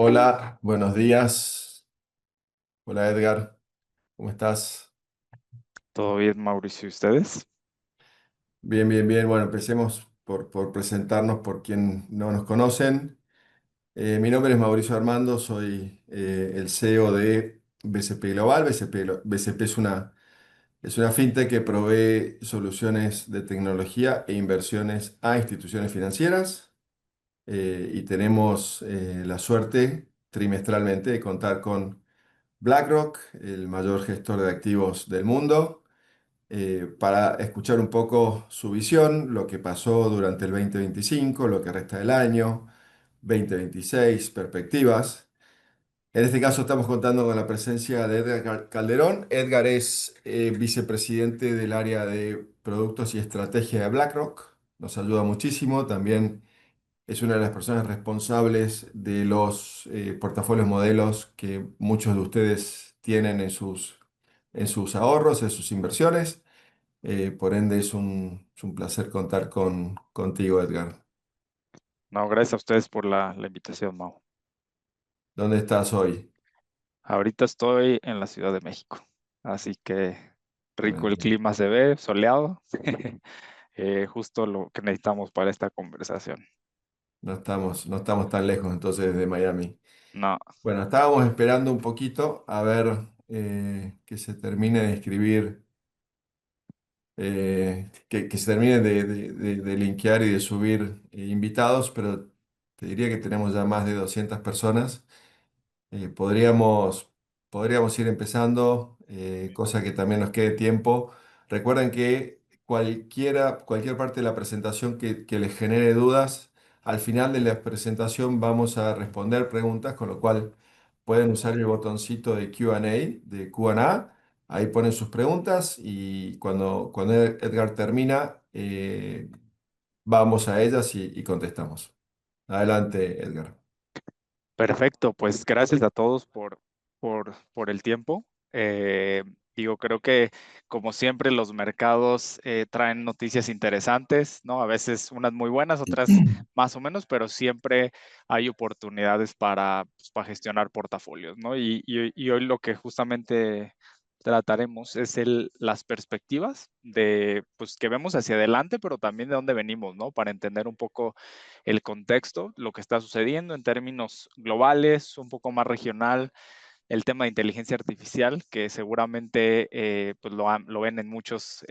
Hola, buenos días. Hola Edgar, ¿cómo estás? ¿Todo bien, Mauricio? ¿Y ustedes? Bien, bien, bien. Bueno, empecemos por presentarnos por quien no nos conocen. Mi nombre es Mauricio Armando, soy el CEO de BCP Global. BCP es una fintech que provee soluciones de tecnología e inversiones a instituciones financieras. Y tenemos la suerte trimestralmente de contar con BlackRock, el mayor gestor de activos del mundo, para escuchar un poco su visión, lo que pasó durante el 2025, lo que resta del año, 2026, perspectivas. En este caso estamos contando con la presencia de Edgar Calderón. Edgar es vicepresidente del área de productos y estrategia de BlackRock. Nos ayuda muchísimo. También es una de las personas responsables de los portafolios modelos que muchos de ustedes tienen en sus ahorros, en sus inversiones. Por ende, es un placer contar contigo, Edgar. No, gracias a ustedes por la invitación, Mau. ¿Dónde estás hoy? Ahorita estoy en la Ciudad de México, así que rico Bueno, el clima se ve, soleado, justo lo que necesitamos para esta conversación. no estamos tan lejos entonces de Miami. No, Bueno, estábamos esperando un poquito a ver que se termine de escribir, que se termine de linkear y de subir invitados, pero te diría que tenemos ya más de 200 personas. Podríamos ir empezando, cosa que también nos quede tiempo. Recuerden que cualquier parte de la presentación que les genere dudas, al final de la presentación vamos a responder preguntas, con lo cual pueden usar el botoncito de Q&A, de Q&A. Ahí ponen sus preguntas y cuando Edgar termina, vamos a ellas y contestamos. Adelante, Edgar. perfecto, pues gracias a todos por el tiempo. Eh, creo que como siempre los mercados traen noticias interesantes, ¿no? A veces unas muy buenas, otras más o menos, pero siempre hay oportunidades para gestionar portafolios, ¿no? Y hoy lo que justamente trataremos es las perspectivas de, pues, que vemos hacia adelante, pero también de dónde venimos, ¿no? Para entender un poco el contexto, lo que está sucediendo en términos globales, un poco más regional, el tema de inteligencia artificial, que seguramente pues lo ven en muchos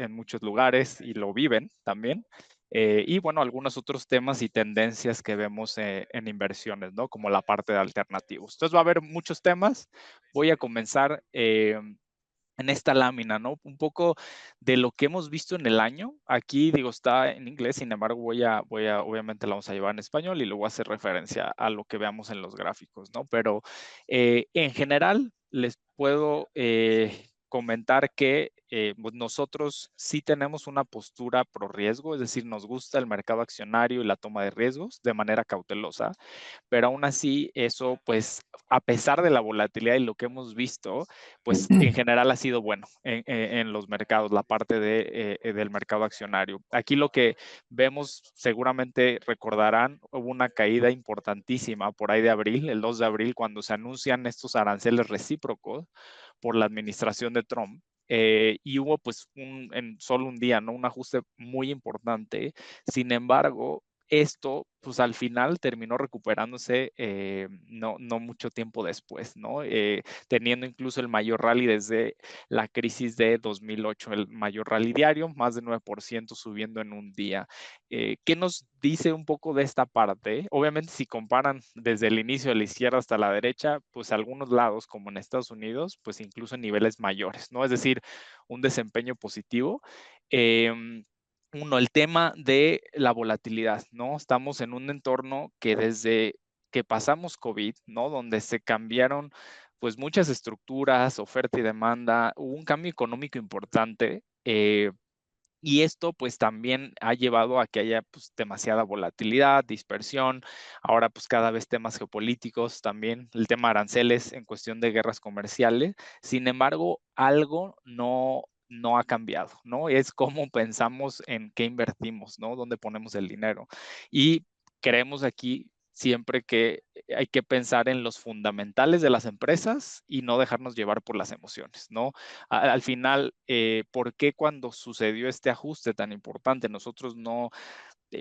lugares y lo viven también. Y bueno, algunos otros temas y tendencias que vemos en inversiones, ¿no? Como la parte de alternativos. Entonces va a haber muchos temas. Voy a comenzar en esta lámina, ¿no? Un poco de lo que hemos visto en el año. Aquí, digo, está en inglés, sin embargo, obviamente la vamos a llevar en español y luego voy a hacer referencia a lo que veamos en los gráficos, ¿no? Pero en general, les puedo comentar que pues nosotros sí tenemos una postura pro riesgo, es decir, nos gusta el mercado accionario y la toma de riesgos de manera cautelosa, pero aún así eso, pues, a pesar de la volatilidad y lo que hemos visto, pues en general ha sido bueno en los mercados, la parte del mercado accionario. Aquí lo que vemos, seguramente recordarán, hubo una caída importantísima por ahí de abril, el 2 de abril, cuando se anuncian estos aranceles recíprocos por la administración de Trump. Y hubo pues en solo un día, ¿no? Un ajuste muy importante. Sin embargo, esto, pues al final terminó recuperándose no mucho tiempo después, ¿no? Teniendo incluso el mayor rally desde la crisis de 2008, el mayor rally diario, más de 9% subiendo en un día. ¿Qué nos dice un poco de esta parte? Obviamente, si comparan desde el inicio de la izquierda hasta la derecha, pues algunos lados, como en Estados Unidos, pues incluso en niveles mayores, ¿no? Es decir, un desempeño positivo. Uno, el tema de la volatilidad, ¿no? Estamos en un entorno que desde que pasamos COVID, ¿no? Donde se cambiaron pues muchas estructuras, oferta y demanda, hubo un cambio económico importante. Y esto pues también ha llevado a que haya pues demasiada volatilidad, dispersión, ahora pues cada vez temas geopolíticos también, el tema aranceles en cuestión de guerras comerciales. Sin embargo, algo no ha cambiado, ¿no? Es cómo pensamos en qué invertimos, ¿no? Dónde ponemos el dinero. Y creemos aquí siempre que hay que pensar en los fundamentales de las empresas y no dejarnos llevar por las emociones, ¿no? Al final, ¿por qué cuando sucedió este ajuste tan importante nosotros no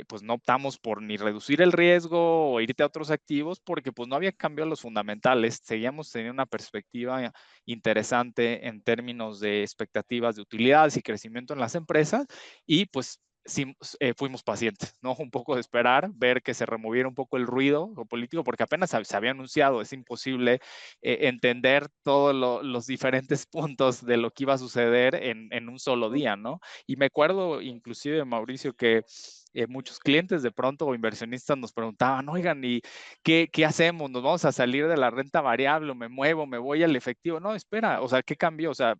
pues no optamos por ni reducir el riesgo o irte a otros activos porque pues no había cambiado los fundamentales, seguíamos teniendo una perspectiva interesante en términos de expectativas de utilidades y crecimiento en las empresas y pues sí, fuimos pacientes, ¿no? Un poco de esperar, ver que se removiera un poco el ruido político, porque apenas se había anunciado, es imposible entender todos los diferentes puntos de lo que iba a suceder en un solo día, ¿no? Y me acuerdo inclusive, Mauricio, que muchos clientes de pronto o inversionistas nos preguntaban, oigan, ¿y qué hacemos? ¿Nos vamos a salir de la renta variable? ¿Me muevo? ¿Me voy al efectivo? No, espera, o sea, ¿qué cambió? O sea,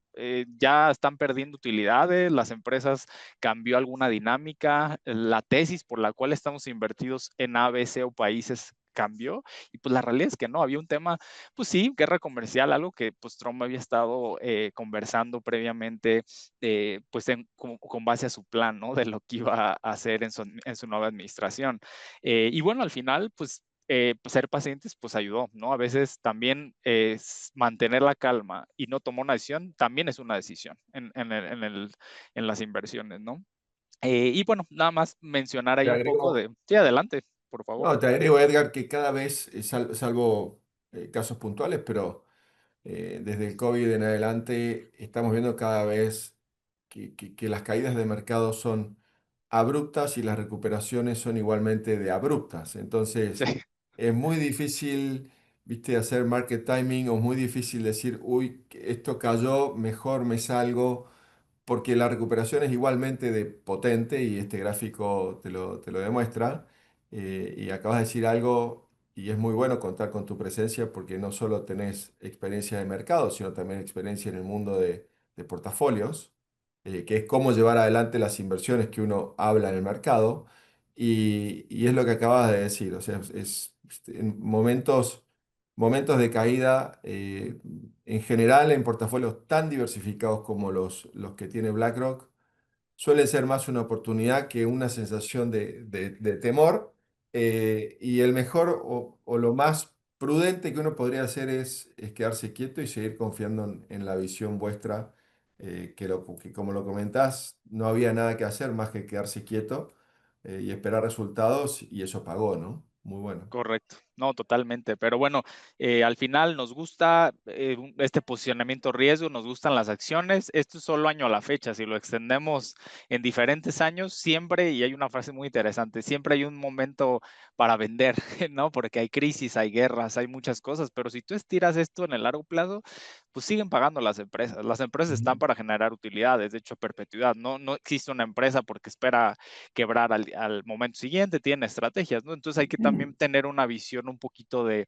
ya están perdiendo utilidades, las empresas cambió alguna dinámica, la tesis por la cual estamos invertidos en ABC o países cambió y pues la realidad es que no, había un tema, pues sí, guerra comercial, algo que pues Trump había estado conversando previamente pues con base a su plan, ¿no? De lo que iba a hacer en su nueva administración. Y bueno, al final, pues ser pacientes, pues ayudó, ¿no? A veces también mantener la calma y no tomar una decisión, también es una decisión en las inversiones, ¿no? Y bueno, nada más mencionar ahí Te un poco agrego, de, sí, adelante, por favor. no, te agrego, Edgar, que cada vez, salvo casos puntuales, pero desde el COVID en adelante estamos viendo cada vez que las caídas de mercado son abruptas y las recuperaciones son igualmente de abruptas. Sí, Entonces, es muy difícil, viste, hacer market timing o muy difícil decir, uy, esto cayó, mejor me salgo porque la recuperación es igualmente de potente y este gráfico te lo demuestra. Y acabas de decir algo y es muy bueno contar con tu presencia porque no solo tenés experiencia de mercado, sino también experiencia en el mundo de portafolios, que es cómo llevar adelante las inversiones que uno habla en el mercado. Y es lo que acabas de decir, o sea, en momentos de caída, en general en portafolios tan diversificados como los que tiene BlackRock, suele ser más una oportunidad que una sensación de temor. Y el mejor o lo más prudente que uno podría hacer es quedarse quieto y seguir confiando en la visión vuestra, que como lo comentás, no había nada que hacer más que quedarse quieto y esperar resultados y eso pagó, ¿no? Muy bueno. correcto, no, totalmente. Pero bueno, al final nos gusta este posicionamiento riesgo, nos gustan las acciones. Esto es solo año a la fecha. Si lo extendemos en diferentes años, siempre, y hay una frase muy interesante, siempre hay un momento para vender, ¿no? Porque hay crisis, hay guerras, hay muchas cosas. Pero si tú estiras esto en el largo plazo, pues siguen pagando las empresas. Las empresas están Ujú. para generar utilidades, de hecho, a perpetuidad. No existe una empresa porque espera quebrar al momento siguiente, tiene estrategias, ¿no? Entonces hay que también tener una visión un poquito de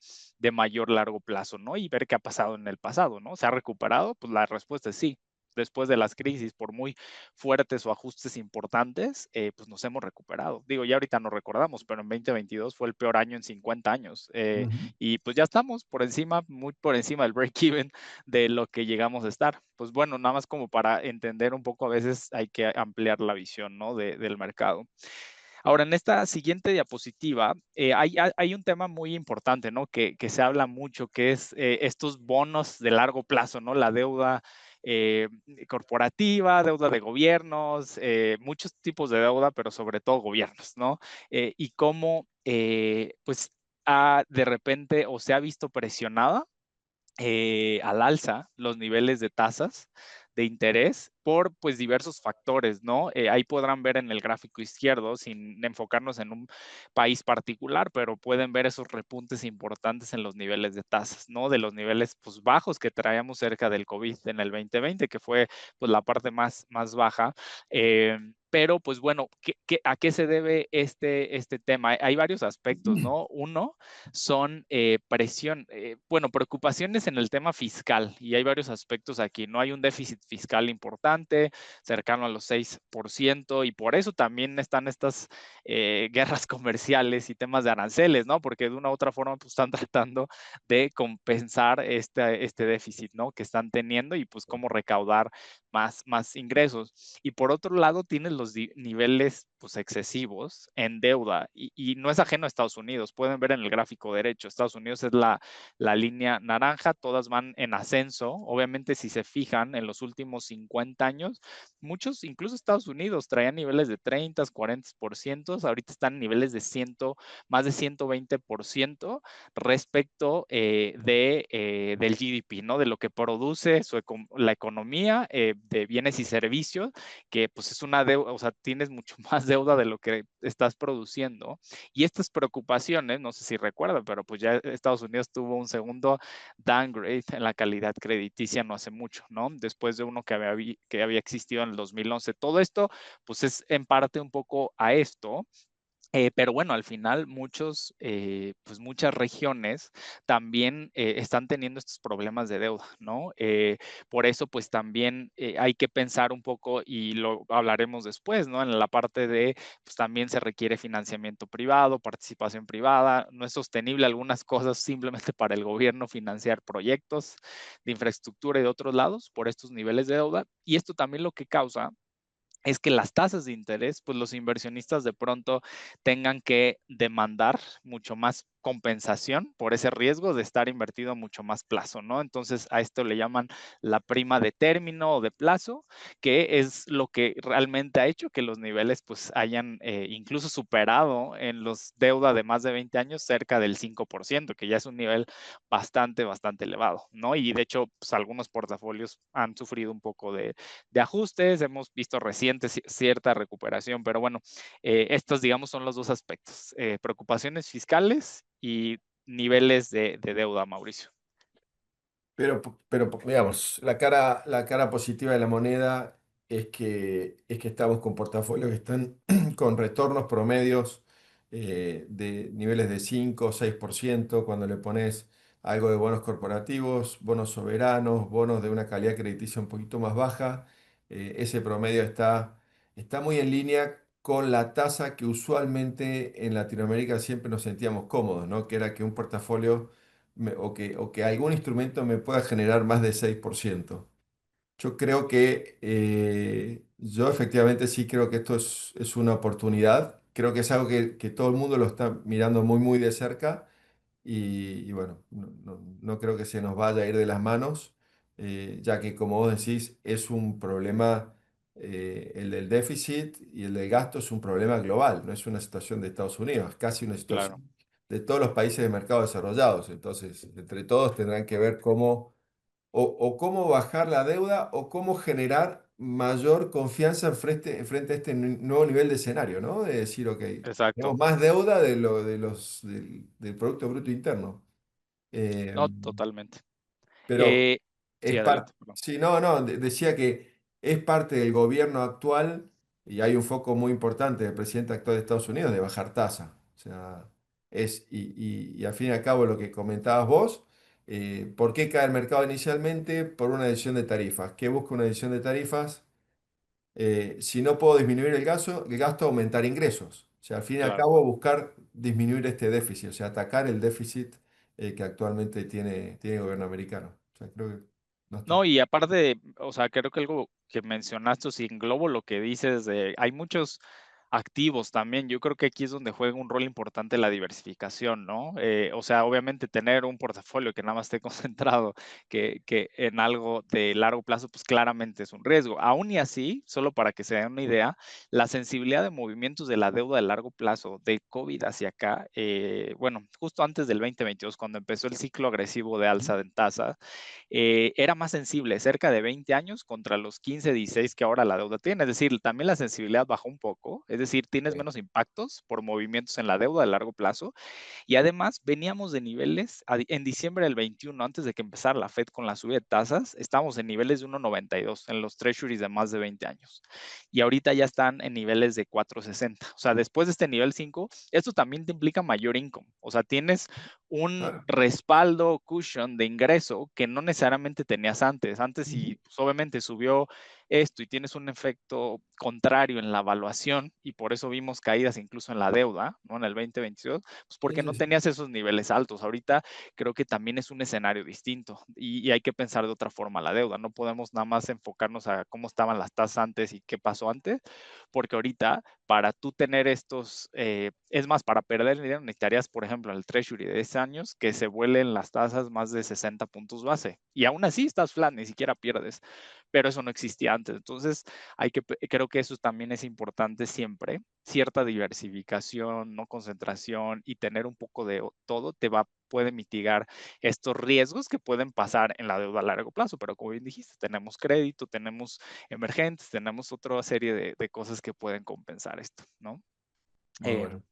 mayor largo plazo, ¿no? Y ver qué ha pasado en el pasado, ¿no? ¿Se ha recuperado? Pues la respuesta es sí. Después de las crisis, por muy fuertes o ajustes importantes, pues nos hemos recuperado. Digo, ya ahorita no recordamos, pero en 2022 fue el peor año en 50 años. Ujú. Y pues ya estamos por encima, muy por encima del break-even de lo que llegamos a estar. Pues bueno, nada más como para entender un poco, a veces hay que ampliar la visión, ¿no? Del mercado. Ahora, en esta siguiente diapositiva, hay un tema muy importante, ¿no? Que se habla mucho, que es estos bonos de largo plazo, ¿no? La deuda eh, corporativa, deuda de gobiernos, muchos tipos de deuda, pero sobre todo gobiernos, ¿no? Y cómo, pues, de repente o se ha visto presionada al alza los niveles de tasas de interés por pues diversos factores, ¿no? Ahí podrán ver en el gráfico izquierdo, sin enfocarnos en un país particular, pero pueden ver esos repuntes importantes en los niveles de tasas, ¿no? De los niveles pues bajos que traíamos cerca del COVID en el 2020, que fue pues la parte más baja. Pero pues bueno, ¿a qué se debe este tema? Hay varios aspectos, ¿no? Uno, son bueno, preocupaciones en el tema fiscal y hay varios aspectos aquí. No hay un déficit fiscal importante, cercano a los 6% y por eso también están estas guerras comerciales y temas de aranceles, ¿no? Porque de una u otra forma pues, están tratando de compensar este déficit, ¿no? Que están teniendo y pues cómo recaudar más ingresos. Y por otro lado, tienes los niveles pues, excesivos en deuda y no es ajeno a Estados Unidos. Pueden ver en el gráfico derecho, Estados Unidos es la línea naranja, todas van en ascenso. Obviamente, si se fijan, en los últimos 50 años, muchos, incluso Estados Unidos, traían niveles de 30, 40%, ahorita están en niveles de 100, más de 120% respecto del GDP, ¿no? De lo que produce la economía de bienes y servicios, que pues es una deuda, o sea, tienes mucho más deuda de lo que estás produciendo. Y estas preocupaciones, no sé si recuerdan, pero pues ya Estados Unidos tuvo un segundo downgrade en la calidad crediticia no hace mucho, ¿no? Después de uno que había existido en el 2011. Todo esto, pues es en parte un poco a esto, pero bueno, al final pues muchas regiones también están teniendo estos problemas de deuda, ¿no? Por eso, pues también hay que pensar un poco, y lo hablaremos después, ¿no? En la parte de, pues también se requiere financiamiento privado, participación privada, no es sostenible algunas cosas simplemente para el gobierno financiar proyectos de infraestructura y de otros lados por estos niveles de deuda, y esto también lo que causa es que las tasas de interés, pues los inversionistas de pronto tengan que demandar mucho más compensación por ese riesgo de estar invertido a mucho más plazo, ¿no? Entonces a esto le llaman la prima de término o de plazo, que es lo que realmente ha hecho que los niveles pues hayan incluso superado en los deuda de más de 20 años cerca del 5%, que ya es un nivel bastante elevado, ¿no? Y de hecho, pues algunos portafolios han sufrido un poco de ajustes, hemos visto recientes cierta recuperación, pero bueno, estos digamos son los dos aspectos, preocupaciones fiscales y niveles de deuda, Mauricio. Pero digamos, la cara positiva de la moneda es que estamos con portafolios que están con retornos promedios de niveles de 5 o 6% cuando le pones algo de bonos corporativos, bonos soberanos, bonos de una calidad crediticia un poquito más baja. Ese promedio está muy en línea con la tasa que usualmente en Latinoamérica siempre nos sentíamos cómodos, ¿no? Que era que un portafolio o que algún instrumento me pueda generar más de 6%. Yo creo que, yo efectivamente sí creo que esto es una oportunidad. Creo que es algo que todo el mundo lo está mirando muy de cerca y bueno, no creo que se nos vaya a ir de las manos, ya que como vos decís, es un problema, el del déficit y el del gasto es un problema global, no es una situación de Estados Unidos, es casi una Claro, situación de todos los países de mercado desarrollados. Entonces, entre todos tendrán que ver cómo o cómo bajar la deuda o cómo generar mayor confianza frente a este nuevo nivel de escenario, ¿no? De decir, ok, tenemos exacto. más deuda del Producto Bruto Interno. Eh, No, totalmente. pero Sí, es adelante, parte, perdón. sí, no, decía que es parte del gobierno actual y hay un foco muy importante del presidente actual de Estados Unidos de bajar tasa. O sea, y al fin y al cabo lo que comentabas vos, ¿por qué cae el mercado inicialmente? Por una decisión de tarifas. ¿Qué busca una decisión de tarifas? Si no puedo disminuir el gasto, aumentar ingresos. O sea, al fin y al Claro. cabo buscar disminuir este déficit, o sea, atacar el déficit que actualmente tiene el gobierno americano. O sea, creo que no está. No, y aparte, o sea, creo que algo que mencionaste, o si englobo lo que dices de, hay muchos activos también. Yo creo que aquí es donde juega un rol importante la diversificación, ¿no? O sea, obviamente tener un portafolio que nada más esté concentrado que en algo de largo plazo, pues claramente es un riesgo. Aún y así, solo para que se den una idea, la sensibilidad de movimientos de la deuda de largo plazo de COVID hacia acá, bueno, justo antes del 2022, cuando empezó el ciclo agresivo de alza de tasas, era más sensible, cerca de 20 años contra los 15, 16 que ahora la deuda tiene. Es decir, también la sensibilidad bajó un poco, es decir, tienes Sí, menos impactos por movimientos en la deuda de largo plazo y además veníamos de niveles en diciembre del 21, antes de que empezara la Fed con la subida de tasas, estábamos en niveles de 1,92 en los treasuries de más de 20 años y ahorita ya están en niveles de 4,60. O sea, después de este nivel 5, esto también te implica mayor income. O sea, tienes un claro. respaldo cushion de ingreso que no necesariamente tenías antes. Antes, Ujú. sí, pues, obviamente subió esto y tienes un efecto contrario en la evaluación y por eso vimos caídas incluso en la deuda, ¿no? En el 2022, pues Sí, porque no sí, sí. tenías esos niveles altos. Ahorita creo que también es un escenario distinto y hay que pensar de otra forma la deuda. No podemos nada más enfocarnos a cómo estaban las tasas antes y qué pasó antes, porque ahorita para tú tener estos, es más, para perder el dinero necesitarías, por ejemplo, en el Treasury de 10 años, que se vuelen las tasas más de 60 puntos base. Y aún así estás flat, ni siquiera pierdes, pero eso no existía antes. Entonces, creo que eso también es importante siempre, cierta diversificación, no concentración y tener un poco de todo puede mitigar estos riesgos que pueden pasar en la deuda a largo plazo. Pero como bien dijiste, tenemos crédito, tenemos emergentes, tenemos otra serie de cosas que pueden compensar esto, ¿no? Muy Eh, bueno.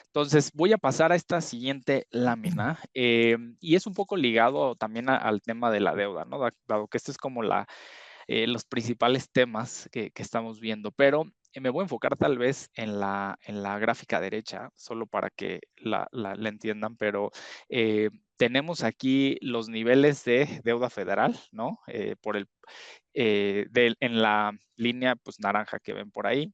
entonces, voy a pasar a esta siguiente lámina y es un poco ligado también al tema de la deuda, ¿no? Dado que esto es como los principales temas que estamos viendo, pero me voy a enfocar tal vez en la gráfica derecha, solo para que la entiendan, pero tenemos aquí los niveles de deuda federal, ¿no? En la línea pues naranja que ven por ahí.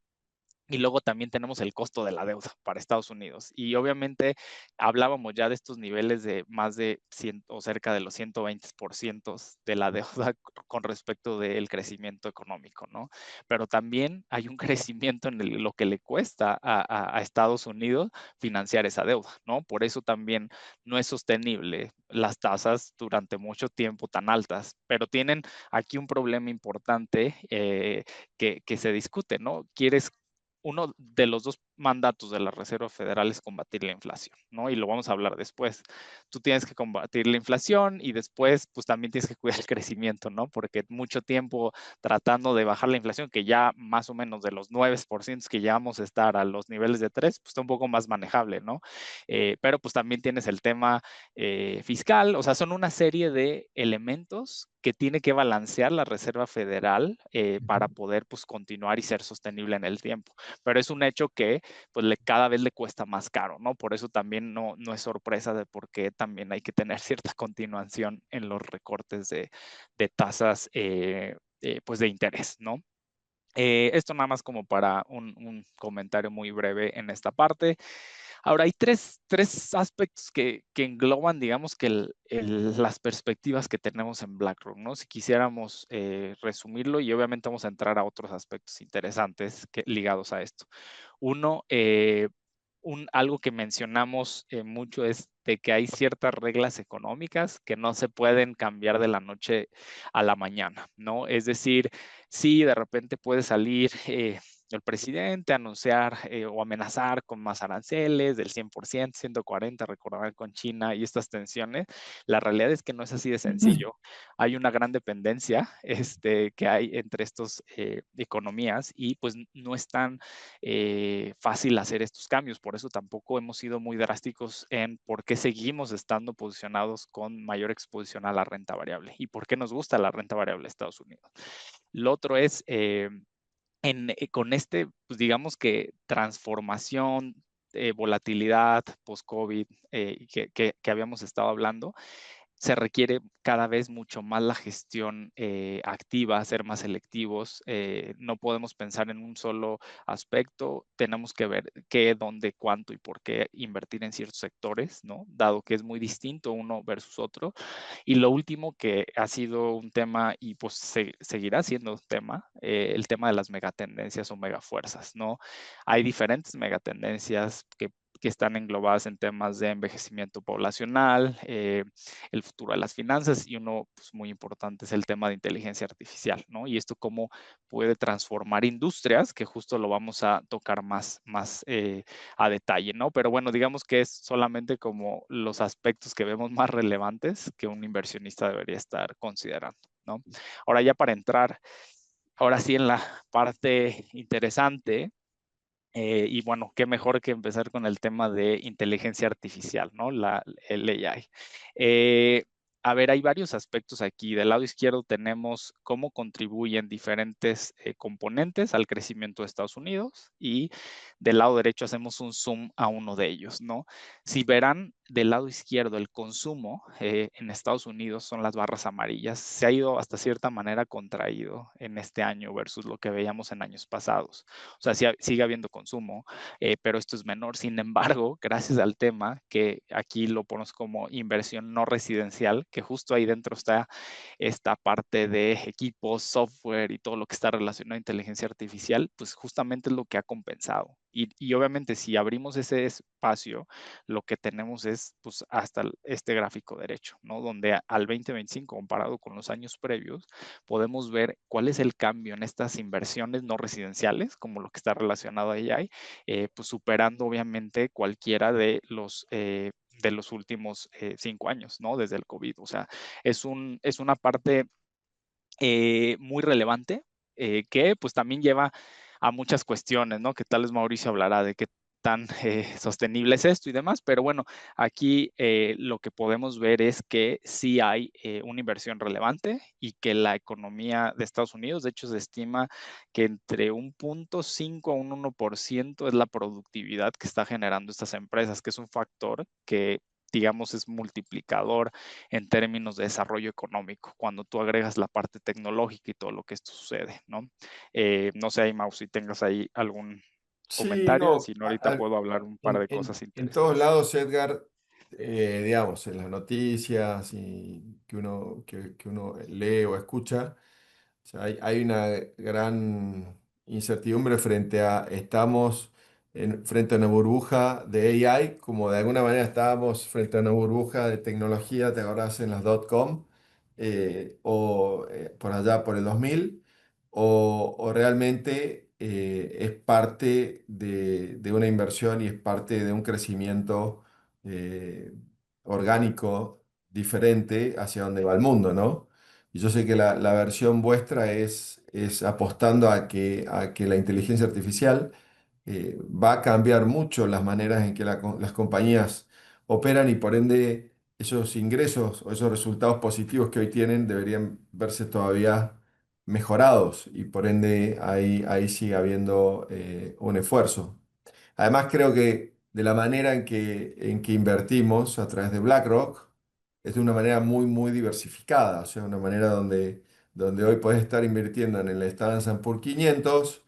Y luego también tenemos el costo de la deuda para Estados Unidos. Y obviamente hablábamos ya de estos niveles de más de 100 o cerca de los 120% de la deuda con respecto del crecimiento económico, ¿no? Pero también hay un crecimiento en lo que le cuesta a Estados Unidos financiar esa deuda, ¿no? Por eso también no es sostenible las tasas durante mucho tiempo tan altas, pero tienen aquí un problema importante que se discute, ¿no? ¿Quieres uno de los dos mandatos de la Reserva Federal es combatir la inflación, ¿no? Y lo vamos a hablar después. Tú tienes que combatir la inflación y después, pues también tienes que cuidar el crecimiento, ¿no? Porque mucho tiempo tratando de bajar la inflación, que ya más o menos de los 9% que llevamos a estar a los niveles de 3, pues está un poco más manejable, ¿no? Pero pues también tienes el tema fiscal, o sea, son una serie de elementos que tiene que balancear la Reserva Federal para Ujú. poder pues continuar y ser sostenible en el tiempo. Pero es un hecho que pues cada vez le cuesta más caro, ¿no? Por eso también no es sorpresa de por qué también hay que tener cierta continuación en los recortes de tasas pues de interés, ¿no? Esto nada más como para un comentario muy breve en esta parte. Ahora, hay tres aspectos que engloban, digamos, que las perspectivas que tenemos en BlackRock, ¿no? Si quisiéramos resumirlo, y obviamente vamos a entrar a otros aspectos interesantes ligados a esto. Uno, algo que mencionamos mucho es de que hay ciertas reglas económicas que no se pueden cambiar de la noche a la mañana, ¿no? Es decir, sí, de repente puede salir el presidente a anunciar o amenazar con más aranceles del 100%, 140, recordar con China y estas tensiones. La realidad es que no es así de sencillo. Hay una gran dependencia que hay entre estas economías y pues no es tan fácil hacer estos cambios. Por eso tampoco hemos sido muy drásticos en por qué seguimos estando posicionados con mayor exposición a la renta variable y por qué nos gusta la renta variable de Estados Unidos. Lo otro es con pues digamos que transformación, volatilidad post-COVID que habíamos estado hablando, se requiere cada vez mucho más la gestión activa, ser más selectivos. No podemos pensar en un solo aspecto. Tenemos que ver qué, dónde, cuánto y por qué invertir en ciertos sectores, ¿no? Dado que es muy distinto uno versus otro. Y lo último que ha sido un tema y pues seguirá siendo un tema, el tema de las megatendencias o megafuerzas, ¿no? Hay diferentes megatendencias que están englobadas en temas de envejecimiento poblacional, el futuro de las finanzas y uno pues, muy importante es el tema de inteligencia artificial, ¿no? Y esto cómo puede transformar industrias, que justo lo vamos a tocar más a detalle, ¿no? Pero bueno, digamos que es solamente como los aspectos que vemos más relevantes que un inversionista debería estar considerando, ¿no? Ahora ya para entrar, ahora sí en la parte interesante, y bueno, qué mejor que empezar con el tema de inteligencia artificial, ¿no? El AI. a ver, hay varios aspectos aquí. Del lado izquierdo tenemos cómo contribuyen diferentes componentes al crecimiento de Estados Unidos y del lado derecho hacemos un zoom a uno de ellos, ¿no? Si verán del lado izquierdo el consumo en Estados Unidos son las barras amarillas, se ha ido hasta cierta manera contraído en este año versus lo que veíamos en años pasados. O sea, sí, sigue habiendo consumo, pero esto es menor. Sin embargo, gracias al tema que aquí lo ponemos como inversión no residencial, que justo ahí dentro está esta parte de equipos, software y todo lo que está relacionado a inteligencia artificial, pues justamente es lo que ha compensado. Y obviamente si abrimos ese espacio, lo que tenemos es pues hasta este gráfico derecho, ¿no? Donde al 2025 comparado con los años previos, podemos ver cuál es el cambio en estas inversiones no residenciales, como lo que está relacionado a AI, pues superando obviamente cualquiera de los últimos 5 años, ¿no? Desde el COVID. O sea, es una parte muy relevante que pues también lleva a muchas cuestiones, ¿no? Que tal vez Mauricio hablará de qué tan sostenible es esto y demás, pero bueno, aquí lo que podemos ver es que sí hay una inversión relevante y que la economía de Estados Unidos, de hecho, se estima que entre un 0,5 a un 1% es la productividad que está generando estas empresas, que es un factor que digamos es multiplicador en términos de desarrollo económico, cuando tú agregas la parte tecnológica y todo lo que esto sucede, ¿no? No sé, Mau, si tengas ahí algún Sí, comentario, no, si no, ahorita puedo hablar un par de cosas en todos interesantes. lados, Edgar, digamos, en las noticias y que uno lee o escucha, o sea, hay una gran incertidumbre frente a, estamos frente a una burbuja de AI, como de alguna manera estábamos frente a una burbuja de tecnología, te acordás en las .com, o por allá por el 2000, o realmente es parte de una inversión y es parte de un crecimiento eh, orgánico diferente hacia donde va el mundo, ¿no? Y yo sé que la versión vuestra es apostando a que la inteligencia artificial va a cambiar mucho las maneras en que las compañías operan y por ende esos ingresos o esos resultados positivos que hoy tienen deberían verse todavía mejorados y por ende ahí sigue habiendo un esfuerzo. Además, creo que de la manera en que invertimos a través de BlackRock es de una manera muy diversificada, o sea, una manera donde hoy puedes estar invirtiendo en el Standard Poor's 500,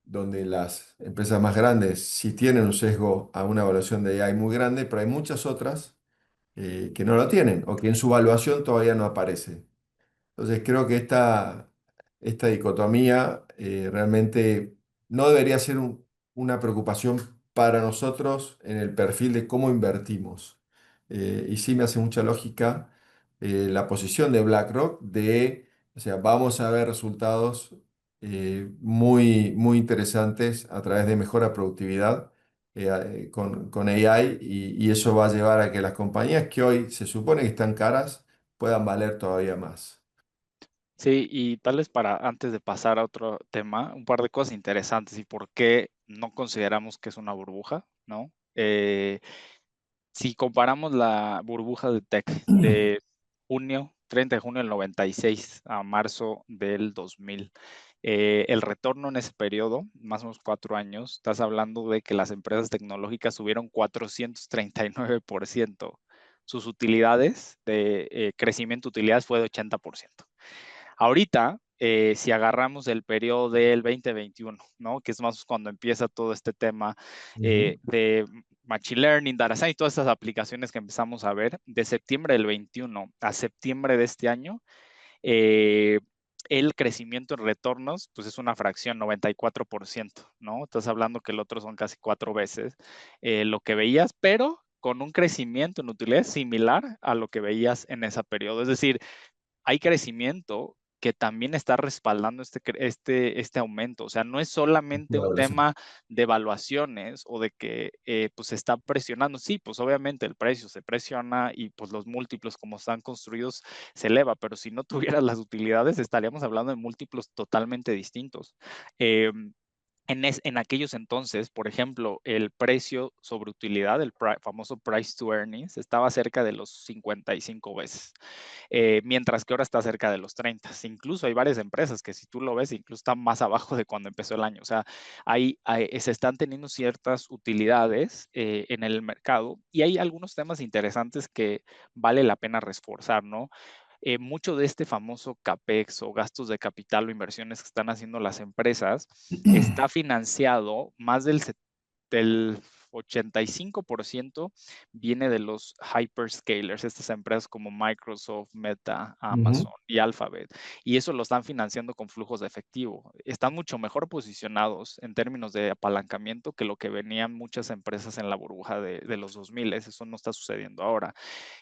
donde las empresas más grandes sí tienen un sesgo a una evaluación de AI muy grande, pero hay muchas otras que no lo tienen o que en su evaluación todavía no aparece. Entonces creo que esta dicotomía realmente no debería ser una preocupación para nosotros en el perfil de cómo invertimos. Y sí me hace mucha lógica la posición de BlackRock o sea, vamos a ver resultados muy interesantes a través de mejora productividad con AI y eso va a llevar a que las compañías que hoy se supone que están caras puedan valer todavía más. Sí, y tal vez para antes de pasar a otro tema, un par de cosas interesantes y por qué no consideramos que es una burbuja, ¿no? Si comparamos la burbuja de tech de 30 de junio del 96 a marzo del 2000, el retorno en ese periodo, más o menos 4 años, estás hablando de que las empresas tecnológicas subieron 439%. Sus utilidades de crecimiento de utilidades fue de 80%. Ahorita, si agarramos el periodo del 2021, ¿no? Que es más cuando empieza todo este tema Ujú. de Machine Learning, Data Science y todas estas aplicaciones que empezamos a ver, de septiembre del 21 a septiembre de este año, eh, el crecimiento en retornos, pues es una fracción, 94%, ¿no? Estás hablando que el otro son casi 4 veces lo que veías, pero con un crecimiento en utilidad similar a lo que veías en ese periodo. Es decir, hay crecimiento que también está respaldando este aumento. O sea, no es solamente La un evaluación. tema de evaluaciones o de que pues se está presionando. Sí, pues obviamente el precio se presiona y pues los múltiplos como están construidos se eleva, pero si no tuvieras las utilidades estaríamos hablando de múltiplos totalmente distintos. en aquellos entonces, por ejemplo, el precio sobre utilidad, el famoso price to earnings, estaba cerca de los 55 veces, mientras que ahora está cerca de los 30. Incluso hay varias empresas que si tú lo ves, incluso están más abajo de cuando empezó el año. O sea, se están teniendo ciertas utilidades en el mercado y hay algunos temas interesantes que vale la pena reforzar, ¿no? Mucho de este famoso CAPEX o gastos de capital o inversiones que están haciendo las empresas está financiado más del 85% viene de los hyperscalers, estas empresas como Microsoft, Meta, Ujú. Amazon y Alphabet, y eso lo están financiando con flujos de efectivo. Están mucho mejor posicionados en términos de apalancamiento que lo que venían muchas empresas en la burbuja de los 2000. Eso no está sucediendo ahora.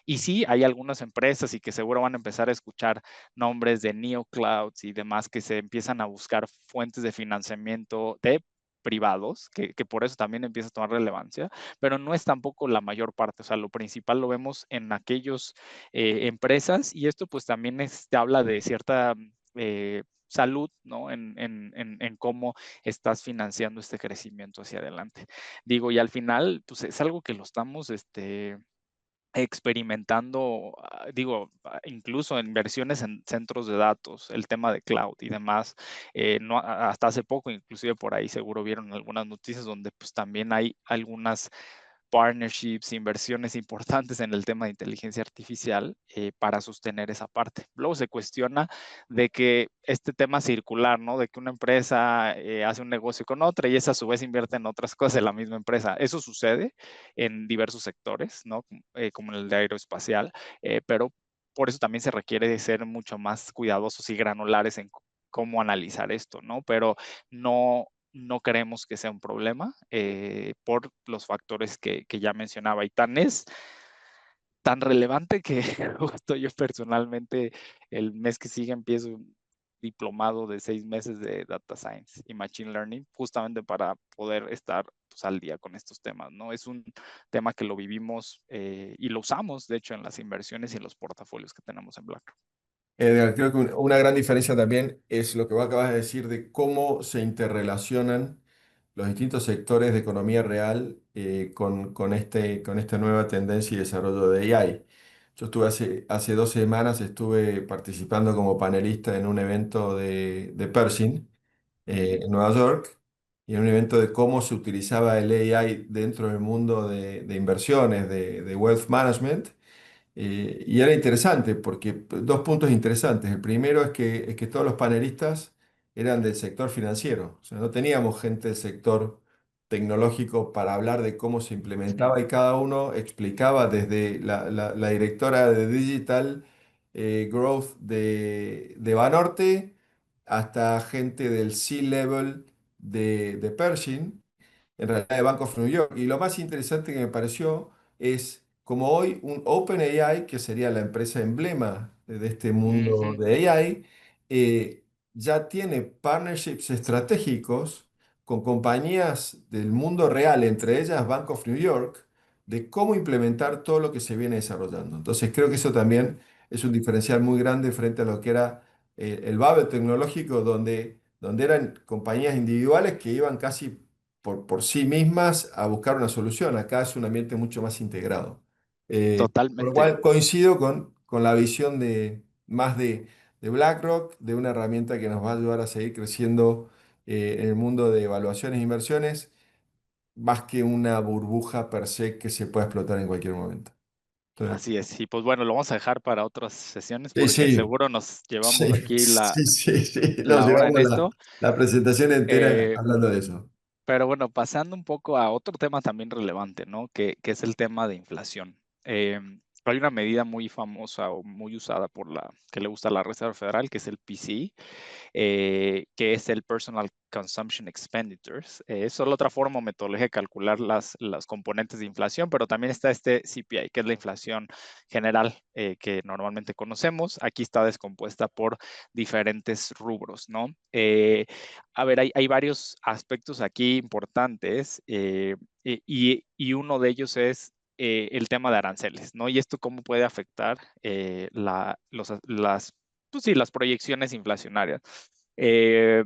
Y sí, hay algunas empresas y que seguro van a empezar a escuchar nombres de neoclouds y demás que se empiezan a buscar fuentes de financiamiento de privados, que por eso también empieza a tomar relevancia, pero no es tampoco la mayor parte. O sea, lo principal lo vemos en aquellos empresas y esto pues también te habla de cierta salud, ¿no? En cómo estás financiando este crecimiento hacia adelante. Digo, y al final, pues es algo que lo estamos, experimentando, digo, incluso en versiones en centros de datos, el tema de cloud y demás, no, hasta hace poco, inclusive por ahí seguro vieron algunas noticias donde pues también hay algunas partnerships, inversiones importantes en el tema de inteligencia artificial para sostener esa parte. Luego se cuestiona de que este tema circular, ¿no? De que una empresa hace un negocio con otra y esa a su vez invierte en otras cosas de la misma empresa. Eso sucede en diversos sectores, ¿no? Como en el de aeroespacial, pero por eso también se requiere de ser mucho más cuidadosos y granulares en cómo analizar esto, ¿no? Pero no creemos que sea un problema por los factores que ya mencionaba. Y tan es tan relevante que justo yo personalmente el mes que sigue empiezo un diplomado de 6 meses de Data Science y Machine Learning, justamente para poder estar pues, al día con estos temas, ¿no? Es un tema que lo vivimos y lo usamos, de hecho, en las inversiones y en los portafolios que tenemos en BlackRock. Edgar, creo que una gran diferencia también es lo que vos acabas de decir de cómo se interrelacionan los distintos sectores de economía real con esta nueva tendencia y desarrollo de AI. Yo estuve hace 2 semanas, estuve participando como panelista en un evento de Pershing Ujú. en Nueva York y en un evento de cómo se utilizaba el AI dentro del mundo de inversiones, de wealth management. Y era interesante porque dos puntos interesantes. El primero es que todos los panelistas eran del sector financiero. O sea, no teníamos gente del sector tecnológico para hablar de cómo se implementaba y cada uno explicaba desde la directora de Digital Growth de Banorte hasta gente del C-Level de Pershing, en realidad de Bank of New York. Y lo más interesante que me pareció es como hoy un OpenAI, que sería la empresa emblema de este mundo Ujú. de AI, ya tiene partnerships estratégicos con compañías del mundo real, entre ellas Bank of New York, de cómo implementar todo lo que se viene desarrollando. Entonces creo que eso también es un diferencial muy grande frente a lo que era el bubble tecnológico, donde eran compañías individuales que iban casi por sí mismas a buscar una solución. Acá es un ambiente mucho más integrado. Por lo Totalmente. cual coincido con la visión de BlackRock, de una herramienta que nos va a ayudar a seguir creciendo en el mundo de evaluaciones e inversiones, más que una burbuja per se que se pueda explotar en cualquier momento. Entonces, Así es. Y pues bueno, lo vamos a dejar para otras sesiones sí, porque sí, seguro nos llevamos sí, aquí sí, sí, sí, nos la hora en llevamos la, esto. la presentación entera Eh, hablando de eso. pero bueno, pasando un poco a otro tema también relevante, ¿no? Que es el tema de inflación. Hay una medida muy famosa o muy usada por que le gusta a la Reserva Federal, que es el PCE, que es el Personal Consumption Expenditures. Es solo otra forma o metodología de calcular las componentes de inflación, pero también está este CPI, que es la inflación general que normalmente conocemos. Aquí está descompuesta por diferentes rubros, ¿no? A ver, hay varios aspectos aquí importantes y uno de ellos es el tema de aranceles, ¿no? Y esto cómo puede afectar las pues sí, las proyecciones inflacionarias. Eh,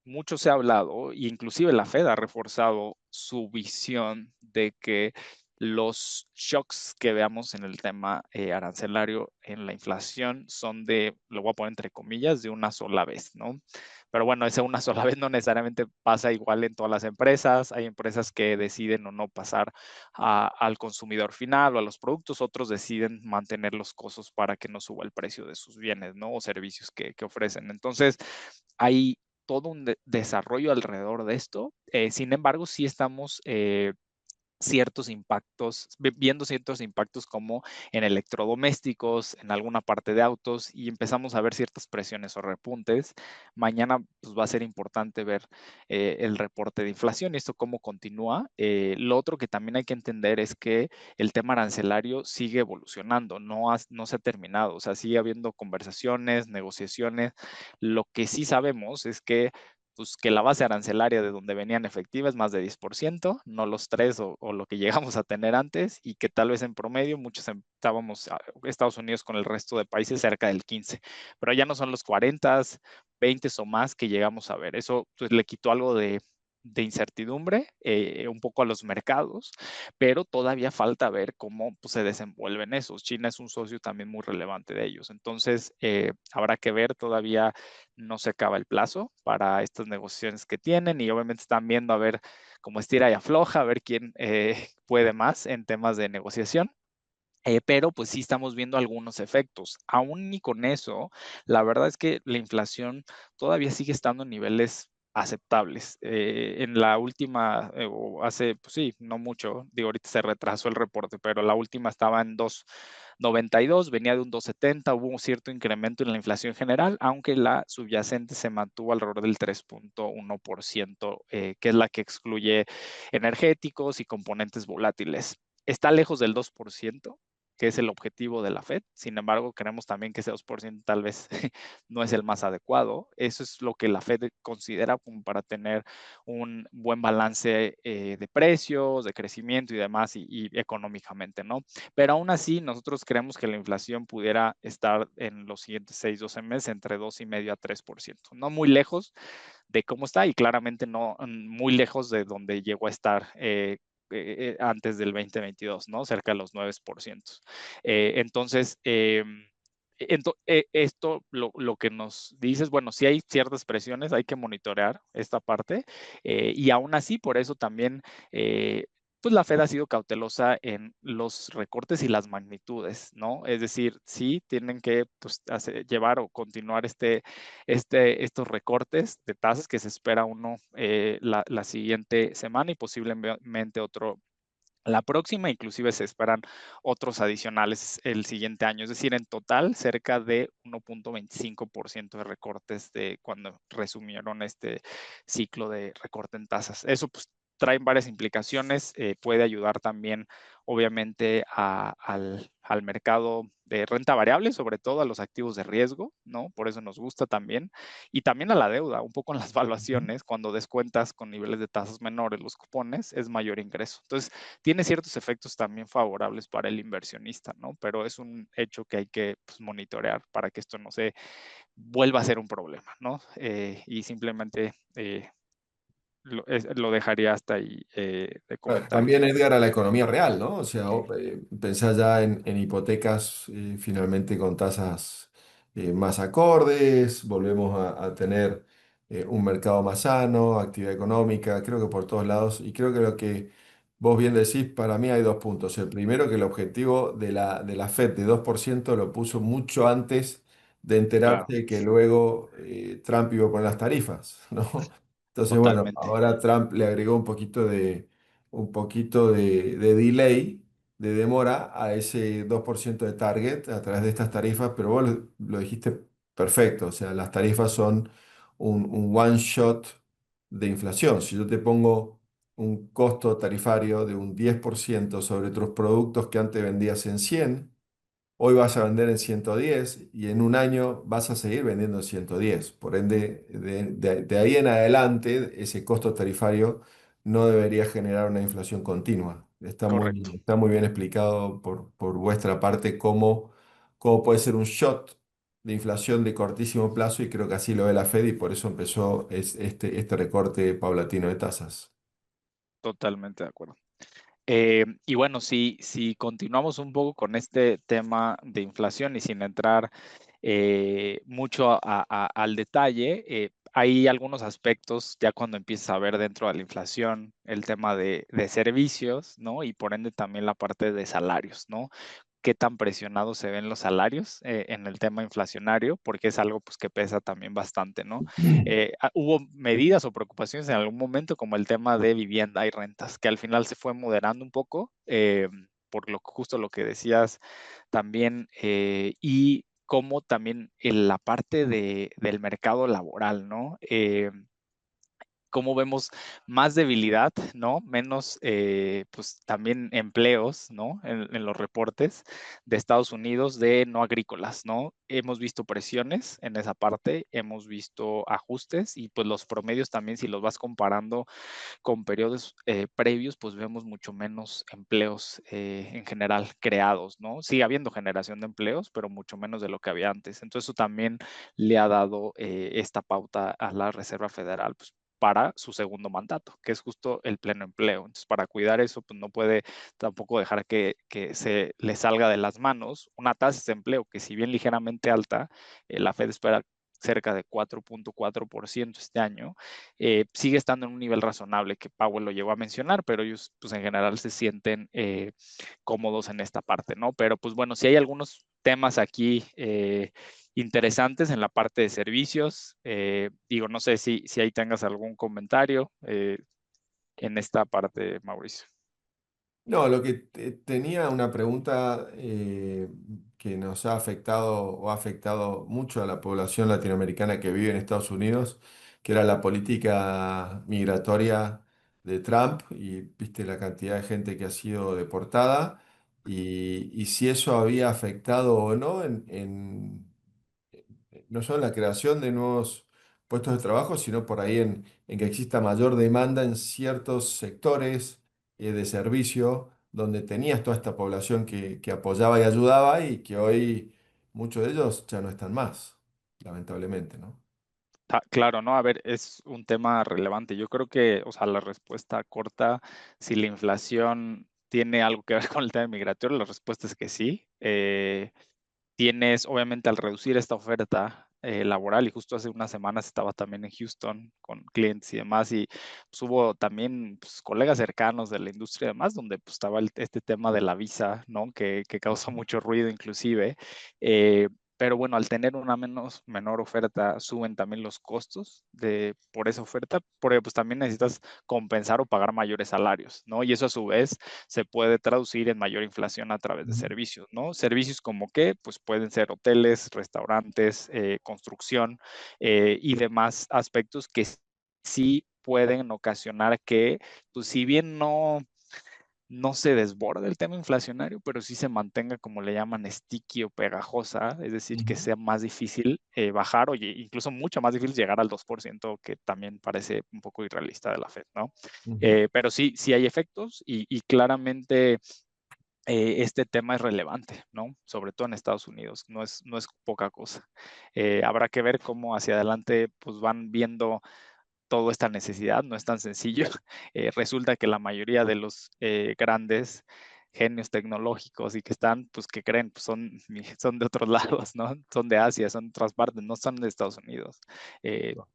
mucho se ha hablado, e inclusive la Fed ha reforzado su visión de que los shocks que veamos en el tema arancelario en la inflación son de, lo voy a poner entre comillas, de una sola vez, ¿no? Pero bueno, esa una sola vez no necesariamente pasa igual en todas las empresas. Hay empresas que deciden o no pasar al consumidor final o a los productos, otros deciden mantener los costos para que no suba el precio de sus bienes, ¿no? O servicios que ofrecen. Entonces, hay todo un desarrollo alrededor de esto. Sin embargo, sí estamos ciertos impactos, viendo ciertos impactos como en electrodomésticos, en alguna parte de autos, y empezamos a ver ciertas presiones o repuntes. Mañana pues, va a ser importante ver el reporte de inflación y esto cómo continúa. Lo otro que también hay que entender es que el tema arancelario sigue evolucionando, no se ha terminado, o sea, sigue habiendo conversaciones, negociaciones. Lo que sí sabemos es que pues que la base arancelaria de donde venían efectiva es más de 10%, no los 3 o lo que llegamos a tener antes, y que tal vez en promedio muchos estábamos, Estados Unidos con el resto de países cerca del 15, pero ya no son los 40, 20 o más que llegamos a ver. Eso pues, le quitó algo de incertidumbre un poco a los mercados, pero todavía falta ver cómo pues, se desenvuelven esos. China es un socio también muy relevante de ellos. Entonces, habrá que ver, todavía no se acaba el plazo para estas negociaciones que tienen y obviamente están viendo a ver cómo estira y afloja, a ver quién puede más en temas de negociación. Pero pues sí estamos viendo algunos efectos. Aún y con eso, la verdad es que la inflación todavía sigue estando en niveles aceptables. En la última, o hace, pues sí, no mucho, digo, ahorita se retrasó el reporte, pero la última estaba en 2,92, venía de un 2,70, hubo un cierto incremento en la inflación general, aunque la subyacente se mantuvo alrededor del 3,1%, que es la que excluye energéticos y componentes volátiles. Está lejos del 2%, que es el objetivo de la Fed. Sin embargo, creemos también que ese 2% tal vez no es el más adecuado. Eso es lo que la Fed considera como para tener un buen balance de precios, de crecimiento y demás, y económicamente, ¿no? Pero aún así, nosotros creemos que la inflación pudiera estar en los siguientes 6, 12 meses entre 2,5 a 3%. No muy lejos de cómo está y claramente no muy lejos de donde llegó a estar antes del 2022, ¿no? Cerca de los 9%. Entonces, esto lo que nos dice es, bueno, si hay ciertas presiones, hay que monitorear esta parte y aún así, por eso también pues la Fed ha sido cautelosa en los recortes y las magnitudes, ¿no? Es decir, sí tienen que pues, llevar o continuar estos recortes de tasas que se espera uno la siguiente semana y posiblemente otro la próxima. Inclusive se esperan otros adicionales el siguiente año, es decir, en total cerca de 1,25% de recortes de cuando resumieron este ciclo de recorte en tasas. Eso pues traen varias implicaciones, puede ayudar también obviamente al mercado de renta variable, sobre todo a los activos de riesgo, ¿no? Por eso nos gusta también. Y también a la deuda, un poco en las valuaciones, cuando descuentas con niveles de tasas menores los cupones, es mayor ingreso. Entonces, tiene ciertos efectos también favorables para el inversionista, ¿no? Pero es un hecho que hay que pues, monitorear para que esto no se vuelva a ser un problema, ¿no? Y simplemente lo dejaría hasta ahí de comentario. También, Edgar, a la economía real, ¿no? O sea, pensá ya en hipotecas finalmente con tasas más acordes, volvemos a tener un mercado más sano, actividad económica, creo que por todos lados. Y creo que lo que vos bien decís, para mí hay dos puntos. El primero, que el objetivo de la Fed de 2% lo puso mucho antes de Claro, enterarse que luego Trump iba a poner las tarifas, ¿no? Entonces, bueno, totalmente. ahora Trump le agregó un poquito de delay, de demora a ese 2% de target a través de estas tarifas, pero vos lo dijiste perfecto, o sea, las tarifas son un one shot de inflación. Si yo te pongo un costo tarifario de un 10% sobre otros productos que antes vendías en 100, hoy vas a vender en 110 y en un año vas a seguir vendiendo en 110. Por ende, de ahí en adelante, ese costo tarifario no debería generar una inflación continua. Está muy, Correcto. está muy bien explicado por vuestra parte cómo puede ser un shot de inflación de cortísimo plazo y creo que así lo ve la Fed y por eso empezó este recorte paulatino de tasas. Totalmente de acuerdo. Y bueno, si continuamos un poco con este tema de inflación y sin entrar mucho al detalle, hay algunos aspectos ya cuando empiezas a ver dentro de la inflación el tema de servicios, ¿no? Y por ende también la parte de salarios, ¿no? Qué tan presionados se ven los salarios en el tema inflacionario, porque es algo pues, que pesa también bastante, ¿no? Hubo medidas o preocupaciones en algún momento como el tema de vivienda y rentas, que al final se fue moderando un poco, por justo lo que decías también, y como también en la parte del mercado laboral, ¿no? Cómo vemos más debilidad, ¿no? Menos, pues también empleos, ¿no? En los reportes de Estados Unidos de no agrícolas, ¿no? Hemos visto presiones en esa parte, hemos visto ajustes y pues los promedios también, si los vas comparando con periodos previos, pues vemos mucho menos empleos en general creados, ¿no? Sigue habiendo generación de empleos, pero mucho menos de lo que había antes. Entonces, eso también le ha dado esta pauta a la Reserva Federal, pues, para su segundo mandato, que es justo el pleno empleo. Entonces, para cuidar eso, pues no puede tampoco dejar que se le salga de las manos una tasa de empleo que si bien ligeramente alta, la Fed espera cerca de 4.4% este año, sigue estando en un nivel razonable que Powell lo llegó a mencionar, pero ellos pues en general se sienten cómodos en esta parte, ¿no? Pero pues bueno, si hay algunos temas aquí interesantes en la parte de servicios, digo, no sé si ahí tengas algún comentario en esta parte, Mauricio. No, lo que tenía una pregunta que nos ha afectado o ha afectado mucho a la población latinoamericana que vive en Estados Unidos, que era la política migratoria de Trump y viste la cantidad de gente que ha sido deportada y si eso había afectado o no no solo en la creación de nuevos puestos de trabajo, sino por ahí en que exista mayor demanda en ciertos sectores de servicio donde tenías toda esta población que apoyaba y ayudaba y que hoy muchos de ellos ya no están más, lamentablemente, ¿no? Claro, ¿no? A ver, es un tema relevante. Yo creo que, o sea, la respuesta corta, si la inflación tiene algo que ver con el tema migratorio, la respuesta es que sí. Tienes, obviamente, al reducir esta oferta laboral, y justo hace unas semanas estaba también en Houston con clientes y demás, y pues, hubo también pues, colegas cercanos de la industria y demás, donde pues, estaba este tema de la visa, ¿no? Que causó mucho ruido inclusive. Pero bueno, al tener una menor oferta, suben también los costos por esa oferta, porque pues también necesitas compensar o pagar mayores salarios, ¿no? Y eso a su vez se puede traducir en mayor inflación a través de Ujú. servicios, ¿no? Servicios como qué, pues pueden ser hoteles, restaurantes, construcción y demás aspectos que sí pueden ocasionar que, pues si bien no se desborde el tema inflacionario, pero sí se mantenga, como le llaman, sticky o pegajosa, es decir, que Ujú. sea más difícil bajar, o incluso mucho más difícil llegar al 2%, que también parece un poco irrealista de la Fed, ¿no? Ujú. Pero sí hay efectos y claramente este tema es relevante, ¿no? Sobre todo en Estados Unidos, no es poca cosa. Habrá que ver cómo hacia adelante pues van viendo toda esta necesidad, no es tan sencillo. Resulta que la mayoría de los grandes genios tecnológicos y que están, pues que creen, pues son de otros lados, ¿no? Son de Asia, son de otras partes, no son de Estados Unidos.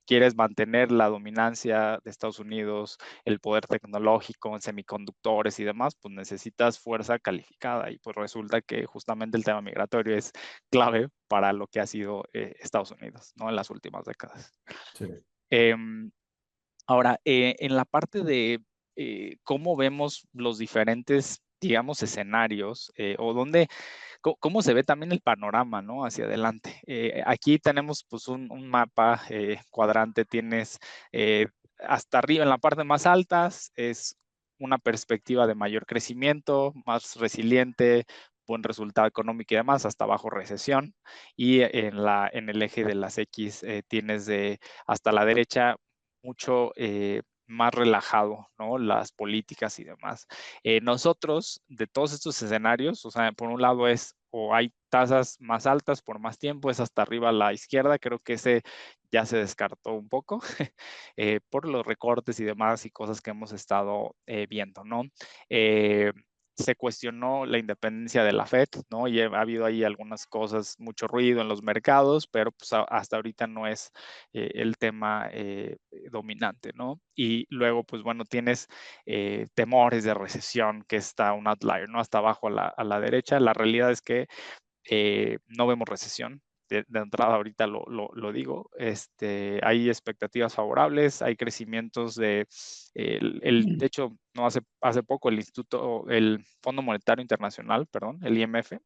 Quieres mantener la dominancia de Estados Unidos, el poder tecnológico en semiconductores y demás, pues necesitas fuerza calificada y pues resulta que justamente el tema migratorio es clave para lo que ha sido Estados Unidos, ¿no? En las últimas décadas. Sí. Em, Ahora, en la parte de cómo vemos los diferentes, digamos, escenarios o cómo se ve también el panorama, ¿no? Hacia adelante. Aquí tenemos pues un mapa cuadrante, tienes hasta arriba, en la parte más altas, es una perspectiva de mayor crecimiento, más resiliente, buen resultado económico y demás, hasta abajo recesión. Y en el eje de las X tienes hasta la derecha mucho más relajado, ¿no? Las políticas y demás. Nosotros, de todos estos escenarios, o sea, por un lado es o hay tasas más altas por más tiempo, es hasta arriba a la izquierda, creo que ese ya se descartó un poco por los recortes y demás y cosas que hemos estado viendo, ¿no? Eh, Se cuestionó la independencia de la Fed, ¿no? Y ha habido ahí algunas cosas, mucho ruido en los mercados, pero pues hasta ahorita no es el tema dominante, ¿no? Y luego, pues bueno, tienes temores de recesión, que está un outlier, ¿no? Hasta abajo a la derecha. La realidad es que no vemos recesión. De entrada ahorita lo digo, hay expectativas favorables, hay crecimientos de hecho, no hace poco el el Fondo Monetario Internacional, perdón, el IMF,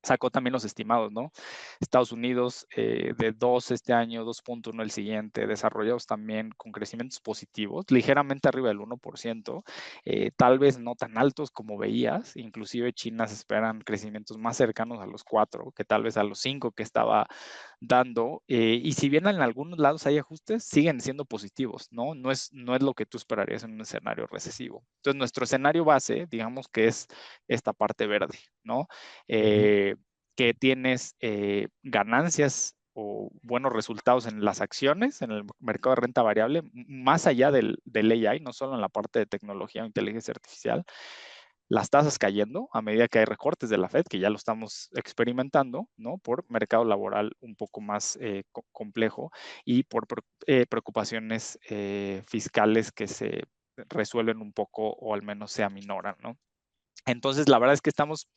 sacó también los estimados, ¿no? Estados Unidos de 2 este año, 2.1 el siguiente, desarrollados también con crecimientos positivos, ligeramente arriba del 1%, tal vez no tan altos como veías, inclusive China se esperan crecimientos más cercanos a los 4, que tal vez a los 5 que estaba dando, y si bien en algunos lados hay ajustes, siguen siendo positivos, ¿no? No es lo que tú esperarías en un escenario recesivo. Entonces, nuestro escenario base, digamos que es esta parte verde, ¿no? Ujú. Eh, que tienes ganancias o buenos resultados en las acciones, en el mercado de renta variable, más allá del AI, no solo en la parte de tecnología o inteligencia artificial, las tasas cayendo a medida que hay recortes de la Fed, que ya lo estamos experimentando, ¿no? Por mercado laboral un poco más complejo y por preocupaciones fiscales que se resuelven un poco o al menos se aminoran, ¿no? Entonces, la verdad es que estamos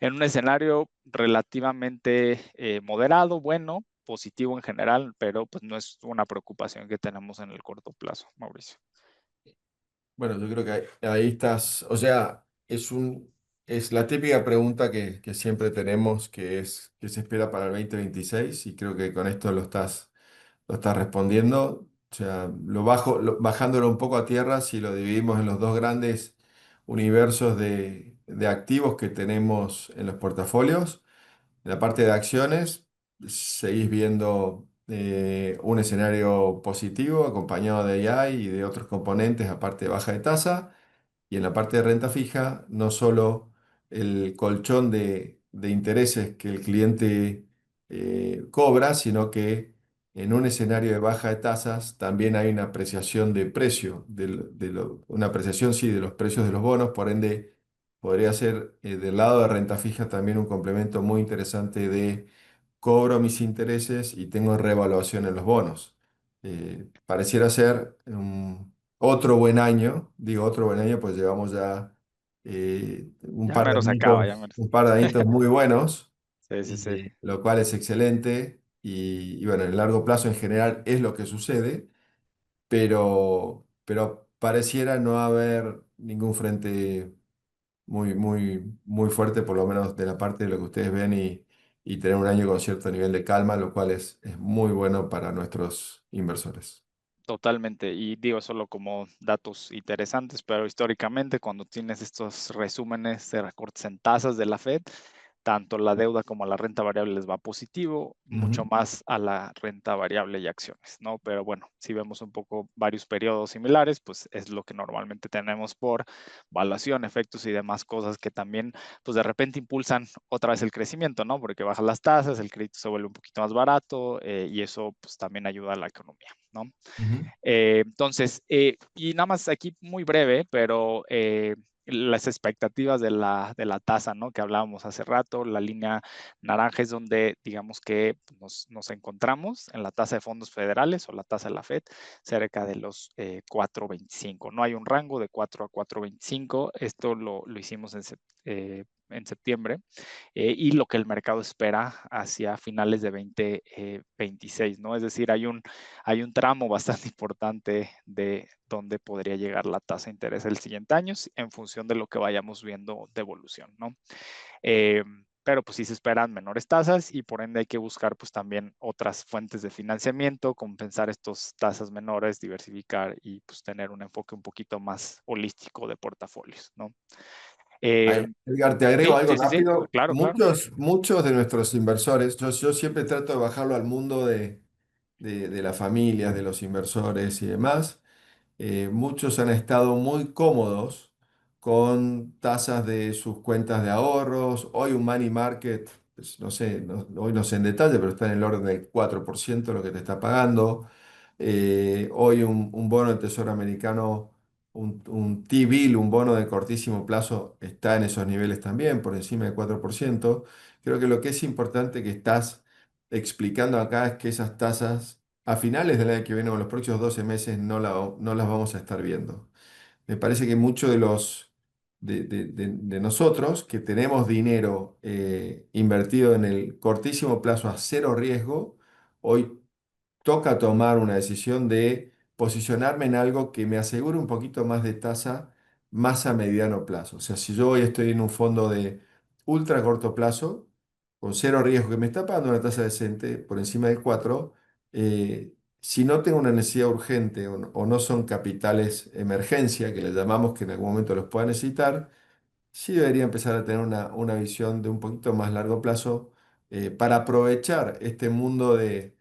en un escenario relativamente moderado, bueno, positivo en general, pero pues no es una preocupación que tenemos en el corto plazo, Mauricio. Bueno, yo creo que ahí estás, o sea, es la típica pregunta que siempre tenemos, que es qué se espera para el 2026 y creo que con esto lo estás respondiendo. O sea, bajándolo un poco a tierra, si lo dividimos en los dos grandes universos de activos que tenemos en los portafolios, en la parte de acciones, seguís viendo un escenario positivo acompañado de AI y de otros componentes, aparte de baja de tasa. Y en la parte de renta fija, no solo el colchón de intereses que el cliente cobra, sino que en un escenario de baja de tasas también hay una apreciación de precio, una apreciación, sí, de los precios de los bonos, por ende podría ser del lado de renta fija también un complemento muy interesante de cobro mis intereses y tengo revaluación en los bonos. Pareciera ser otro buen año, digo otro buen año, pues llevamos ya Ya mero se acaba, ya mero. un par de añitos muy buenos, Sí, sí, sí. lo cual es excelente y bueno, en el largo plazo en general es lo que sucede, pero pareciera no haber ningún frente muy fuerte, por lo menos de la parte de lo que ustedes ven y tener un año con cierto nivel de calma, lo cual es muy bueno para nuestros inversores. Totalmente, y digo solo como datos interesantes, pero históricamente cuando tienes estos resúmenes de recortes en tasas de la Fed, tanto la deuda como la renta variable les va positivo, mucho Ujú, más a la renta variable y acciones, ¿no? Pero bueno, si vemos un poco varios periodos similares, pues es lo que normalmente tenemos por valuación, efectos y demás cosas que también, pues de repente impulsan otra vez el crecimiento, ¿no? Porque bajan las tasas, el crédito se vuelve un poquito más barato y eso pues también ayuda a la economía, ¿no? ujú. Y nada más aquí muy breve, pero las expectativas de la tasa, ¿no? Que hablábamos hace rato, la línea naranja es donde digamos que nos encontramos en la tasa de fondos federales o la tasa de la Fed cerca de los 4.25. No hay un rango de 4 a 4.25. Esto lo hicimos en septiembre y lo que el mercado espera hacia finales de 2026, ¿no? Es decir, hay un tramo bastante importante de dónde podría llegar la tasa de interés el siguiente año en función de lo que vayamos viendo de evolución, ¿no? Eh, pero pues sí se esperan menores tasas y por ende hay que buscar pues también otras fuentes de financiamiento, compensar estas tasas menores, diversificar y pues tener un enfoque un poquito más holístico de portafolios, ¿no? Eh, Ay, Edgar, te agrego sí, algo sí, sí, sí, rápido. claro, claro. Muchos de nuestros inversores, yo siempre trato de bajarlo al mundo de las familias, de los inversores y demás. Muchos han estado muy cómodos con tasas de sus cuentas de ahorros. Hoy un money market, pues, no sé, hoy no sé en detalle, pero está en el orden del 4% lo que te está pagando. Hoy un bono del Tesoro americano, un T-bill, un bono de cortísimo plazo, está en esos niveles también, por encima del 4%. Creo que lo que es importante que estás explicando acá es que esas tasas a finales del año que viene o en los próximos 12 meses no las vamos a estar viendo. Me parece que muchos de nosotros que tenemos dinero invertido en el cortísimo plazo a cero riesgo, hoy toca tomar una decisión de posicionarme en algo que me asegure un poquito más de tasa más a mediano plazo. O sea, si yo hoy estoy en un fondo de ultra corto plazo, con cero riesgo, que me está pagando una tasa decente por encima del 4, si no tengo una necesidad urgente o no son capitales emergencia, que le llamamos que en algún momento los pueda necesitar, sí debería empezar a tener una visión de un poquito más largo plazo para aprovechar este mundo de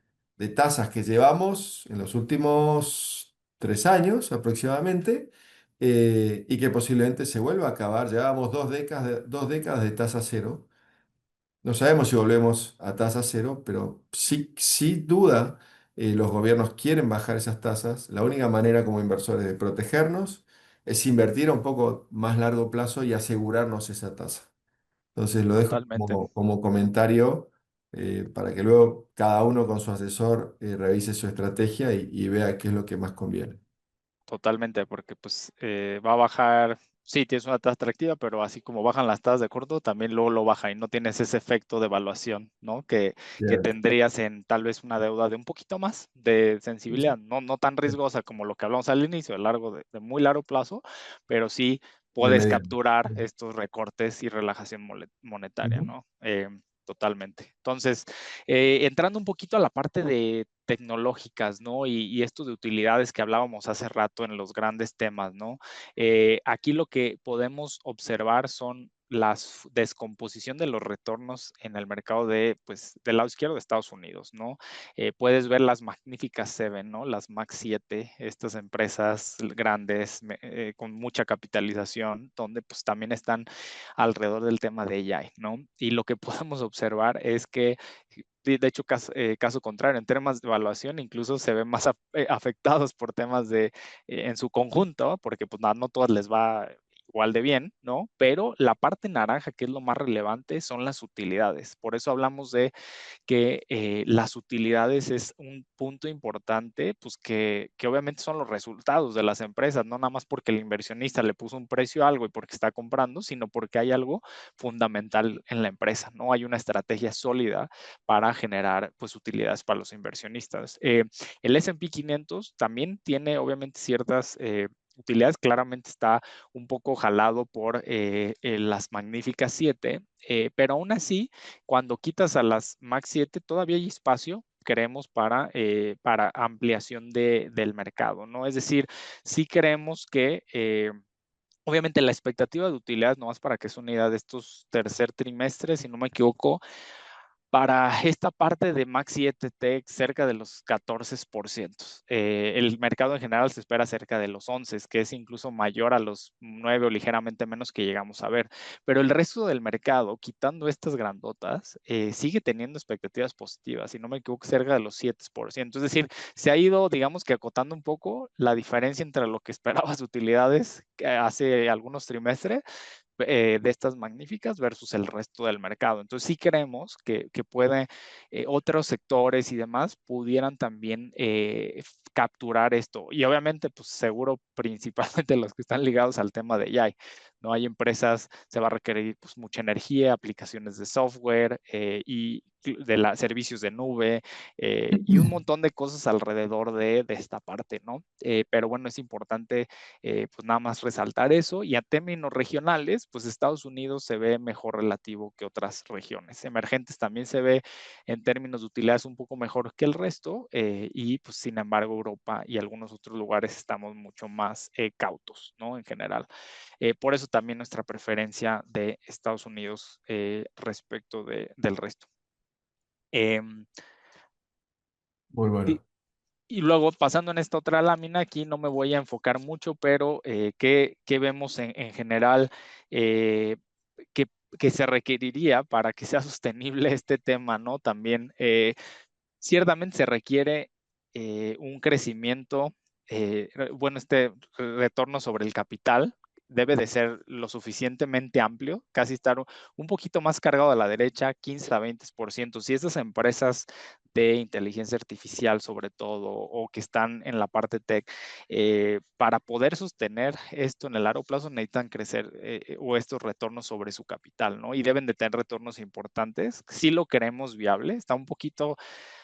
tasas que llevamos en los últimos 3 años aproximadamente y que posiblemente se vuelva a acabar. Llevamos 2 décadas de tasa cero. No sabemos si volvemos a tasa cero, pero sí, sin duda los gobiernos quieren bajar esas tasas. La única manera como inversores de protegernos es invertir a un poco más largo plazo y asegurarnos esa tasa. Entonces lo dejo Totalmente. como comentario para que luego cada uno con su asesor revise su estrategia y vea qué es lo que más conviene. Totalmente, porque pues va a bajar, sí, tienes una tasa atractiva, pero así como bajan las tasas de corto, también luego lo baja y no tienes ese efecto de evaluación, ¿no? Que Cierto. tendrías en tal vez una deuda de un poquito más de sensibilidad, no tan riesgosa como lo que hablamos al inicio, de muy largo plazo, pero sí De puedes mediano. capturar estos recortes y relajación monetaria, Ujú. ¿no? Totalmente. Entonces, entrando un poquito a la parte de tecnológicas, ¿no? Y esto de utilidades que hablábamos hace rato en los grandes temas, ¿no? Aquí lo que podemos observar son la descomposición de los retornos en el mercado de, pues, del lado izquierdo de Estados Unidos, ¿no? Puedes ver las magníficas Seven, ¿no? Las Max 7, estas empresas grandes con mucha capitalización, donde pues también están alrededor del tema de AI, ¿no? Y lo que podemos observar es que de hecho, caso contrario, en temas de evaluación, incluso se ven más afectados por temas en su conjunto, porque pues no todas les va igual de bien, ¿no? Pero la parte naranja, que es lo más relevante, son las utilidades. Por eso hablamos de que las utilidades es un punto importante, pues que obviamente son los resultados de las empresas, no nada más porque el inversionista le puso un precio a algo y porque está comprando, sino porque hay algo fundamental en la empresa, ¿no? Hay una estrategia sólida para generar pues utilidades para los inversionistas. El S&P 500 también tiene obviamente ciertas utilidades, claramente está un poco jalado por las magníficas 7, pero aún así cuando quitas a las Max 7, todavía hay espacio, creemos, para ampliación del mercado, ¿no? Es decir, sí creemos que obviamente la expectativa de utilidades, no más para que es una idea de estos tercer trimestres, si no me equivoco, para esta parte de Maxi ETT, cerca de los 14%. El mercado en general se espera cerca de los 11, que es incluso mayor a los 9 o ligeramente menos que llegamos a ver. Pero el resto del mercado, quitando estas grandotas, sigue teniendo expectativas positivas. Si no me equivoco, cerca de los 7%. Es decir, se ha ido, digamos que acotando un poco la diferencia entre lo que esperabas de utilidades hace algunos trimestres de estas magníficas versus el resto del mercado. Entonces sí creemos que puede, otros sectores y demás pudieran también capturar esto. Y obviamente, pues seguro principalmente los que están ligados al tema de AI. No hay empresas, se va a requerir pues, mucha energía, aplicaciones de software y de servicios de nube y un montón de cosas alrededor de esta parte, ¿no? Pero bueno, es importante pues nada más resaltar eso. Y a términos regionales, pues Estados Unidos se ve mejor relativo que otras regiones. Emergentes también se ve en términos de utilidades un poco mejor que el resto y pues sin embargo Europa y algunos otros lugares estamos mucho más cautos, ¿no? En general. Por eso también nuestra preferencia de Estados Unidos respecto del resto. Em, Muy di- bueno. Y luego pasando en esta otra lámina, aquí no me voy a enfocar mucho, pero ¿qué vemos en general eh, que, que se requeriría para que sea sostenible este tema, ¿no? También ciertamente se requiere un crecimiento, bueno, este retorno sobre el capital debe de ser lo suficientemente amplio, casi estar un poquito más cargado a la derecha, 15 a 20%. Si estas empresas de inteligencia artificial, sobre todo, o que están en la parte tech, para poder sostener esto en el largo plazo necesitan crecer o estos retornos sobre su capital, ¿no? Y deben de tener retornos importantes. Si lo queremos viable, está un poquito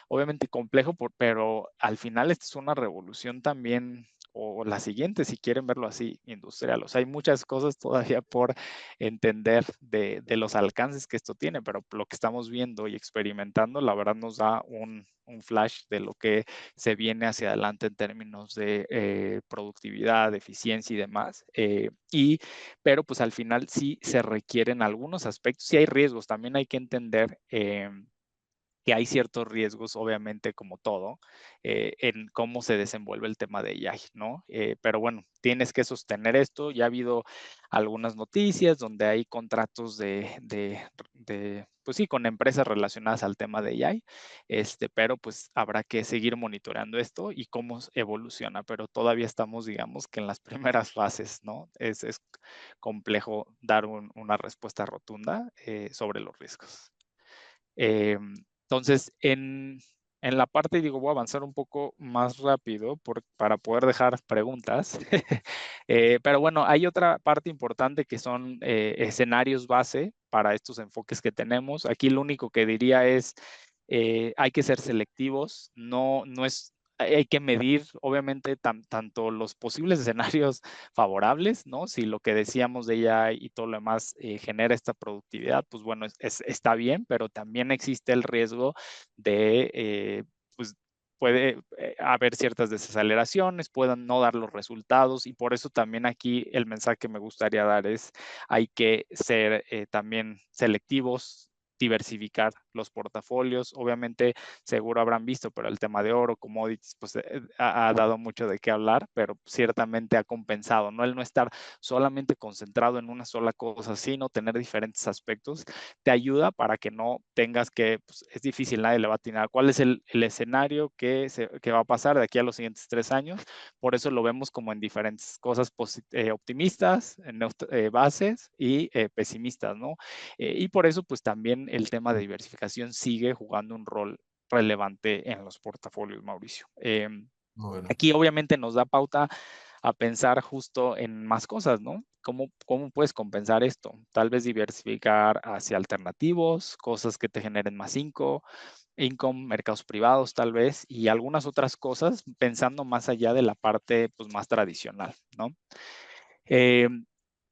obviamente complejo, pero al final esta es una revolución también, o la siguiente, si quieren verlo así, industrial. O sea, hay muchas cosas todavía por entender de los alcances que esto tiene, pero lo que estamos viendo y experimentando, la verdad nos da un flash de lo que se viene hacia adelante en términos de productividad, eficiencia y demás. Pero pues al final sí se requieren algunos aspectos, sí hay riesgos, también hay que entender que hay ciertos riesgos, obviamente, como todo, en cómo se desenvuelve el tema de AI, ¿no? Pero bueno, tienes que sostener esto. Ya ha habido algunas noticias donde hay contratos pues sí, con empresas relacionadas al tema de AI, pero pues habrá que seguir monitoreando esto y cómo evoluciona, pero todavía estamos, digamos, que en las primeras fases, ¿no? Es complejo dar una respuesta rotunda sobre los riesgos. Entonces, en la parte, digo, voy a avanzar un poco más rápido para poder dejar preguntas. Pero bueno, hay otra parte importante que son escenarios base para estos enfoques que tenemos. Aquí lo único que diría es, hay que ser selectivos, no es, hay que medir, obviamente, tanto los posibles escenarios favorables, ¿no? Si lo que decíamos de ella y todo lo demás genera esta productividad, pues bueno, está bien, pero también existe el riesgo de, pues puede haber ciertas desaceleraciones, puedan no dar los resultados y por eso también aquí el mensaje que me gustaría dar es hay que ser también selectivos, diversificar los portafolios. Obviamente, seguro habrán visto, pero el tema de oro, commodities, pues ha dado mucho de qué hablar, pero ciertamente ha compensado, ¿no? El no estar solamente concentrado en una sola cosa, sino tener diferentes aspectos, te ayuda para que no tengas que, pues es difícil, nadie le va a atinar cuál es el escenario que va a pasar de aquí a los siguientes 3 años. Por eso lo vemos como en diferentes cosas optimistas, bases y pesimistas, ¿no? Y por eso, pues también el tema de diversificación sigue jugando un rol relevante en los portafolios, Mauricio. Bueno, Aquí obviamente nos da pauta a pensar justo en más cosas, ¿no? ¿Cómo puedes compensar esto? Tal vez diversificar hacia alternativos, cosas que te generen más income, mercados privados tal vez, y algunas otras cosas pensando más allá de la parte pues, más tradicional, ¿no? Eh,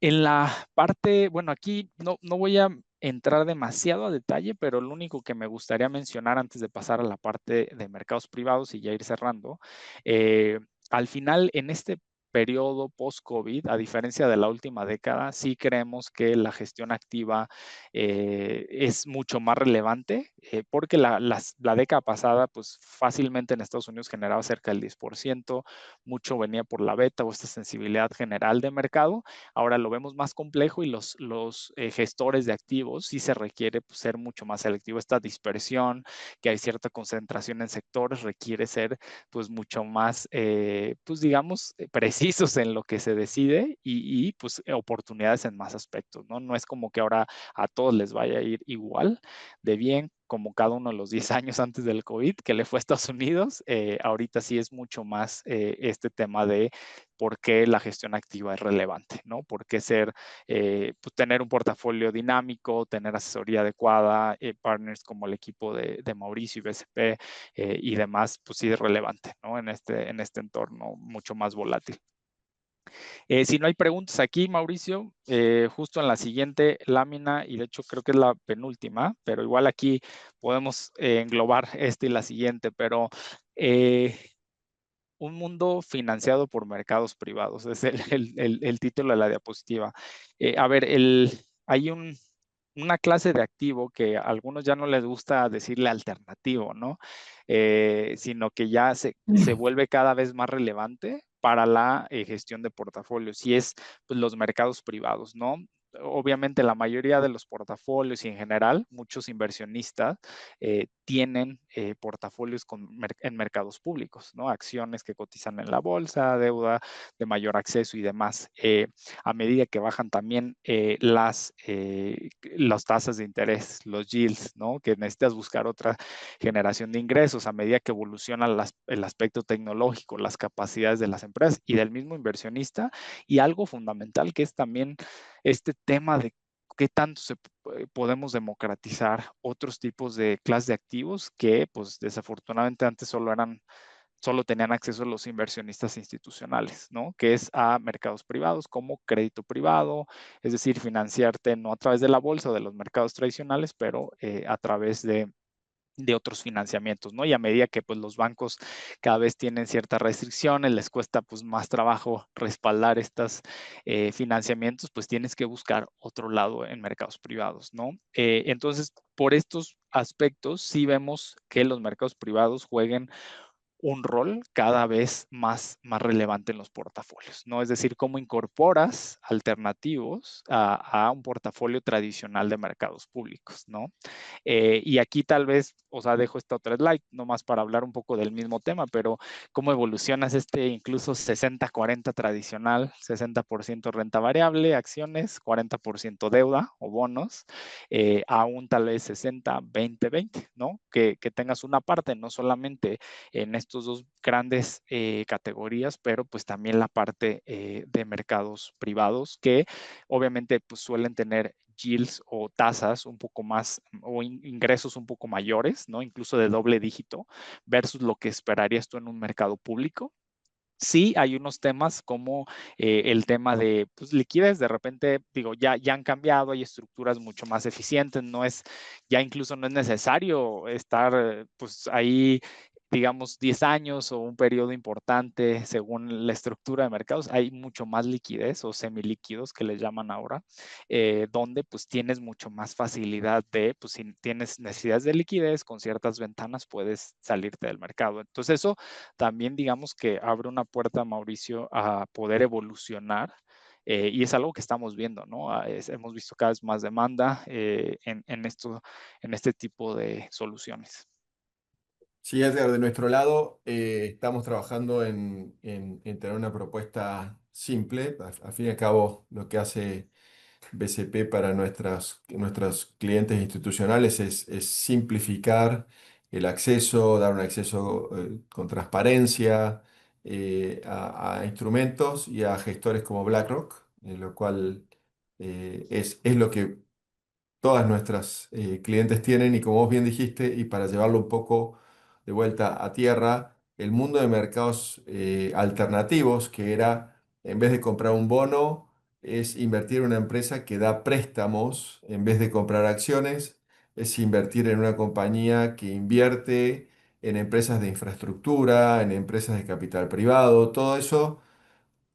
en la parte, bueno, aquí no voy a entrar demasiado a detalle, pero lo único que me gustaría mencionar antes de pasar a la parte de mercados privados y ya ir cerrando, al final en este periodo post-COVID, a diferencia de la última década, sí creemos que la gestión activa es mucho más relevante porque la década pasada, pues fácilmente en Estados Unidos generaba cerca del 10%, mucho venía por la beta o esta sensibilidad general de mercado. Ahora lo vemos más complejo y los gestores de activos sí se requiere pues, ser mucho más selectivo. Esta dispersión, que hay cierta concentración en sectores, requiere ser pues mucho más, pues digamos, precisos en lo que se decide y pues oportunidades en más aspectos, ¿no? No es como que ahora a todos les vaya a ir igual de bien como cada uno de los 10 años antes del COVID que le fue a Estados Unidos. Ahorita sí es mucho más este tema de por qué la gestión activa es relevante, ¿no? Por qué pues tener un portafolio dinámico, tener asesoría adecuada, partners como el equipo de Mauricio y BCP y demás, pues sí es relevante, ¿no? En este entorno mucho más volátil. Si no hay preguntas aquí, Mauricio, justo en la siguiente lámina, y de hecho creo que es la penúltima, pero igual aquí podemos englobar esta y la siguiente, pero un mundo financiado por mercados privados, es el título de la diapositiva. A ver, hay una clase de activo que a algunos ya no les gusta decirle alternativo, ¿no? Sino que ya se vuelve cada vez más relevante para la gestión de portafolios y es pues, los mercados privados, ¿no? Obviamente la mayoría de los portafolios y en general muchos inversionistas tienen portafolios en mercados públicos, ¿no? Acciones que cotizan en la bolsa, deuda de mayor acceso y demás. A medida que bajan también las tasas de interés, los yields, ¿no? Que necesitas buscar otra generación de ingresos a medida que evoluciona el aspecto tecnológico, las capacidades de las empresas y del mismo inversionista y algo fundamental que es también este tema de qué tanto podemos democratizar otros tipos de clases de activos que pues desafortunadamente antes solo tenían acceso los inversionistas institucionales, ¿no? Que es a mercados privados como crédito privado, es decir, financiarte no a través de la bolsa o de los mercados tradicionales, pero a través de otros financiamientos, ¿no? Y a medida que pues los bancos cada vez tienen ciertas restricciones, les cuesta pues más trabajo respaldar estos financiamientos, pues tienes que buscar otro lado en mercados privados, ¿no? Entonces, por estos aspectos, sí vemos que los mercados privados jueguen un rol cada vez más relevante en los portafolios, ¿no? Es decir, cómo incorporas alternativos a un portafolio tradicional de mercados públicos, ¿no? Y aquí tal vez, o sea, dejo esta otra slide, nomás para hablar un poco del mismo tema, pero cómo evolucionas este incluso 60-40 tradicional, 60% renta variable, acciones, 40% deuda o bonos, a un tal vez 60-20-20, ¿no? Que tengas una parte, no solamente en estos dos grandes categorías, pero pues también la parte de mercados privados que obviamente pues suelen tener yields o tasas un poco más o ingresos un poco mayores, ¿no? Incluso de doble dígito versus lo que esperarías tú en un mercado público. Sí, hay unos temas como el tema de pues, liquidez, de repente, digo, ya han cambiado, hay estructuras mucho más eficientes, ya incluso no es necesario estar pues ahí, digamos, 10 años o un periodo importante según la estructura de mercados, hay mucho más liquidez o semilíquidos que les llaman ahora, donde pues tienes mucho más facilidad de, pues si tienes necesidades de liquidez con ciertas ventanas, puedes salirte del mercado. Entonces eso también digamos que abre una puerta, Mauricio, a poder evolucionar. Y es algo que estamos viendo, ¿no? Hemos visto cada vez más demanda en este tipo de soluciones. Sí, Edgar, de nuestro lado estamos trabajando en tener una propuesta simple. Al fin y al cabo, lo que hace BCP para nuestros clientes institucionales es simplificar el acceso, dar un acceso con transparencia a instrumentos y a gestores como BlackRock, lo cual es lo que todas nuestras clientes tienen y como vos bien dijiste, y para llevarlo un poco de vuelta a tierra, el mundo de mercados alternativos, que era, en vez de comprar un bono, es invertir en una empresa que da préstamos en vez de comprar acciones, es invertir en una compañía que invierte en empresas de infraestructura, en empresas de capital privado, todo eso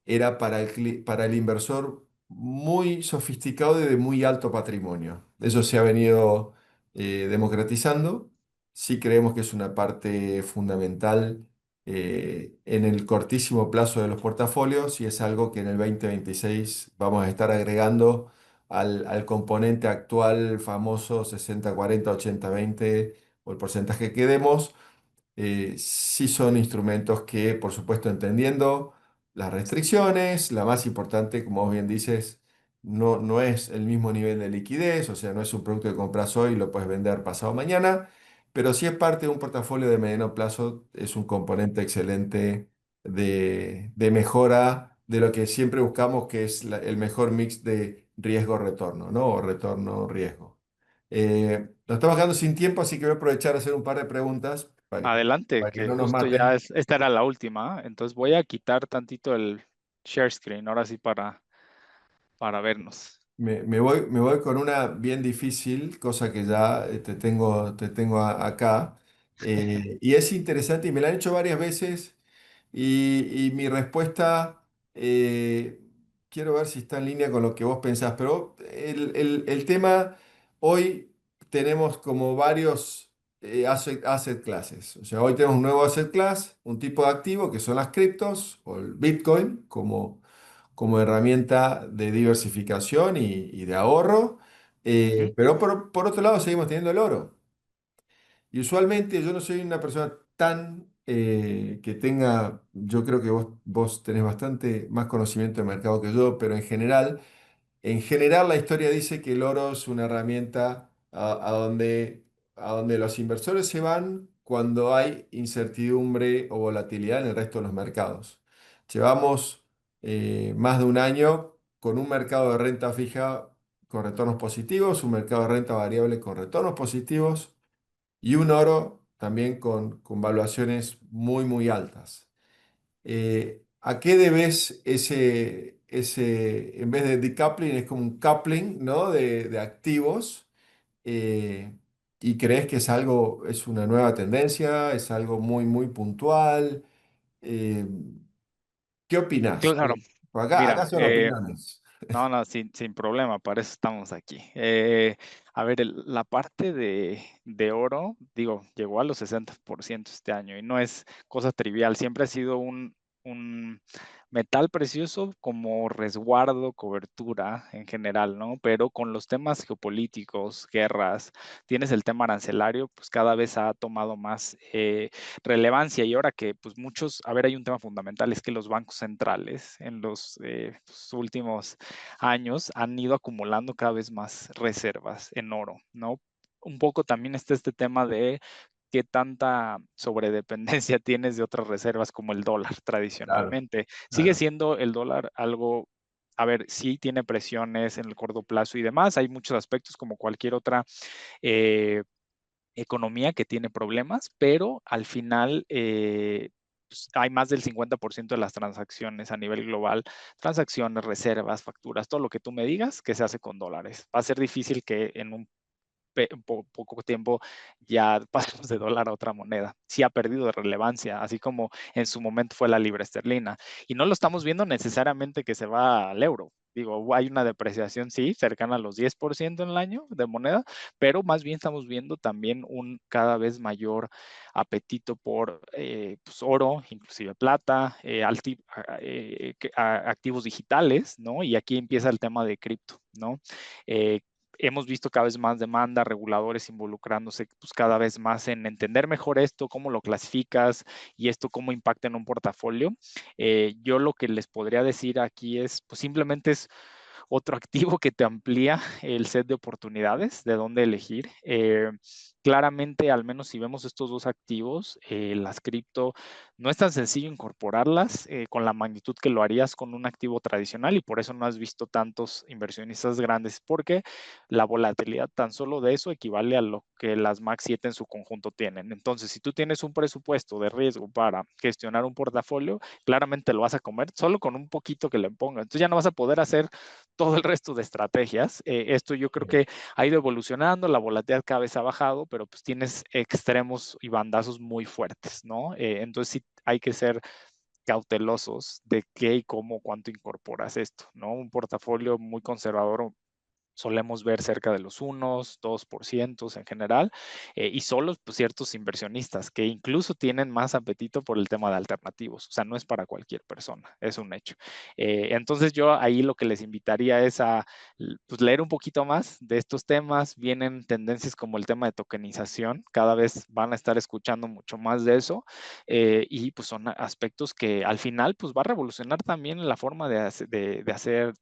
era para el inversor muy sofisticado y de muy alto patrimonio. Eso se ha venido democratizando. Sí creemos que es una parte fundamental en el cortísimo plazo de los portafolios y es algo que en el 2026 vamos a estar agregando al componente actual famoso 60-40, 80-20 o el porcentaje que demos. Sí son instrumentos que, por supuesto, entendiendo las restricciones, la más importante, como vos bien dices, no es el mismo nivel de liquidez, o sea, no es un producto que compras hoy y lo puedes vender pasado mañana, pero sí es parte de un portafolio de mediano plazo, es un componente excelente de mejora de lo que siempre buscamos, que es el mejor mix de riesgo-retorno, ¿no? O retorno-riesgo. Nos estamos quedando sin tiempo, así que voy a aprovechar a hacer un par de preguntas Adelante, para que que no nos justo ya maten. esta era la última. Entonces voy a quitar tantito el share screen, ahora sí para vernos. Me voy con una bien difícil, cosa que ya te tengo acá. Y es interesante y me la han hecho varias veces y mi respuesta, quiero ver si está en línea con lo que vos pensás, pero el tema hoy tenemos como varios asset classes. O sea, hoy tenemos un nuevo asset class, un tipo de activo que son las criptos o el Bitcoin como herramienta de diversificación y de ahorro. Ujú. Pero por otro lado seguimos teniendo el oro. Y usualmente yo no soy una persona tan que tenga, yo creo que vos tenés bastante más conocimiento de mercado que yo, pero en general, la historia dice que el oro es una herramienta a donde los inversores se van cuando hay incertidumbre o volatilidad en el resto de los mercados. Llevamos más de un año con un mercado de renta fija con retornos positivos, un mercado de renta variable con retornos positivos y un oro también con valuaciones muy, muy altas. ¿A qué debes en vez de decoupling, es como un coupling, ¿no? de activos? eh, ¿Y crees que es una nueva tendencia, es algo muy, muy puntual? Eh, ¿Qué opinas? Claro, Acá mira, son opiniones. no, no, sin problema, para eso estamos aquí. A ver, la parte de oro, digo, llegó a los 60% este año y no es cosa trivial, siempre ha sido un metal precioso como resguardo, cobertura en general, ¿no? Pero con los temas geopolíticos, guerras, tienes el tema arancelario, pues cada vez ha tomado más relevancia y ahora que pues muchos, a ver, hay un tema fundamental, es que los bancos centrales en los pues, últimos años han ido acumulando cada vez más reservas en oro, ¿no? Un poco también está este tema de qué tanta sobredependencia tienes de otras reservas como el dólar Claro, tradicionalmente. Sigue claro, siendo el dólar algo, a ver, sí tiene presiones en el corto plazo y demás, hay muchos aspectos como cualquier otra eh, economía que tiene problemas, pero al final pues, hay más del 50% de las transacciones a nivel global, transacciones, reservas, facturas, todo lo que tú me digas que se hace con dólares. Va a ser difícil que en un poco tiempo ya pasamos de dólar a otra moneda. Sí ha perdido de relevancia, así como en su momento fue la libra esterlina. Y no lo estamos viendo necesariamente que se va al euro. Digo, hay una depreciación, sí, cercana a los 10% en el año de moneda, pero más bien estamos viendo también un cada vez mayor apetito por pues, oro, inclusive plata, activos digitales, ¿no? Y aquí empieza el tema de cripto, ¿no? Eh, hemos visto cada vez más demanda, reguladores involucrándose pues, cada vez más en entender mejor esto, cómo lo clasificas y esto cómo impacta en un portafolio. Yo lo que les podría decir aquí es, pues simplemente es otro activo que te amplía el set de oportunidades de dónde elegir. Claramente, al menos si vemos estos dos activos, las cripto, no es tan sencillo incorporarlas con la magnitud que lo harías con un activo tradicional y por eso no has visto tantos inversionistas grandes, porque la volatilidad tan solo de eso equivale a lo que las Max 7 en su conjunto tienen. Entonces, si tú tienes un presupuesto de riesgo para gestionar un portafolio, claramente lo vas a comer solo con un poquito que le ponga. Entonces ya no vas a poder hacer todo el resto de estrategias. Esto yo creo que ha ido evolucionando, la volatilidad cada vez ha bajado, pero pues tienes extremos y bandazos muy fuertes, ¿no? Entonces sí hay que ser cautelosos de qué y cómo, cuánto incorporas esto, ¿no? Un portafolio muy conservador solemos ver cerca de los 1, 2% en general, y solo pues, ciertos inversionistas que incluso tienen más apetito por el tema de alternativos, o sea, no es para cualquier persona, es un hecho. Entonces yo ahí lo que les invitaría es a pues, leer un poquito más de estos temas, vienen tendencias como el tema de tokenización, cada vez van a estar escuchando mucho más de eso, y pues son aspectos que al final pues va a revolucionar también la forma de hacer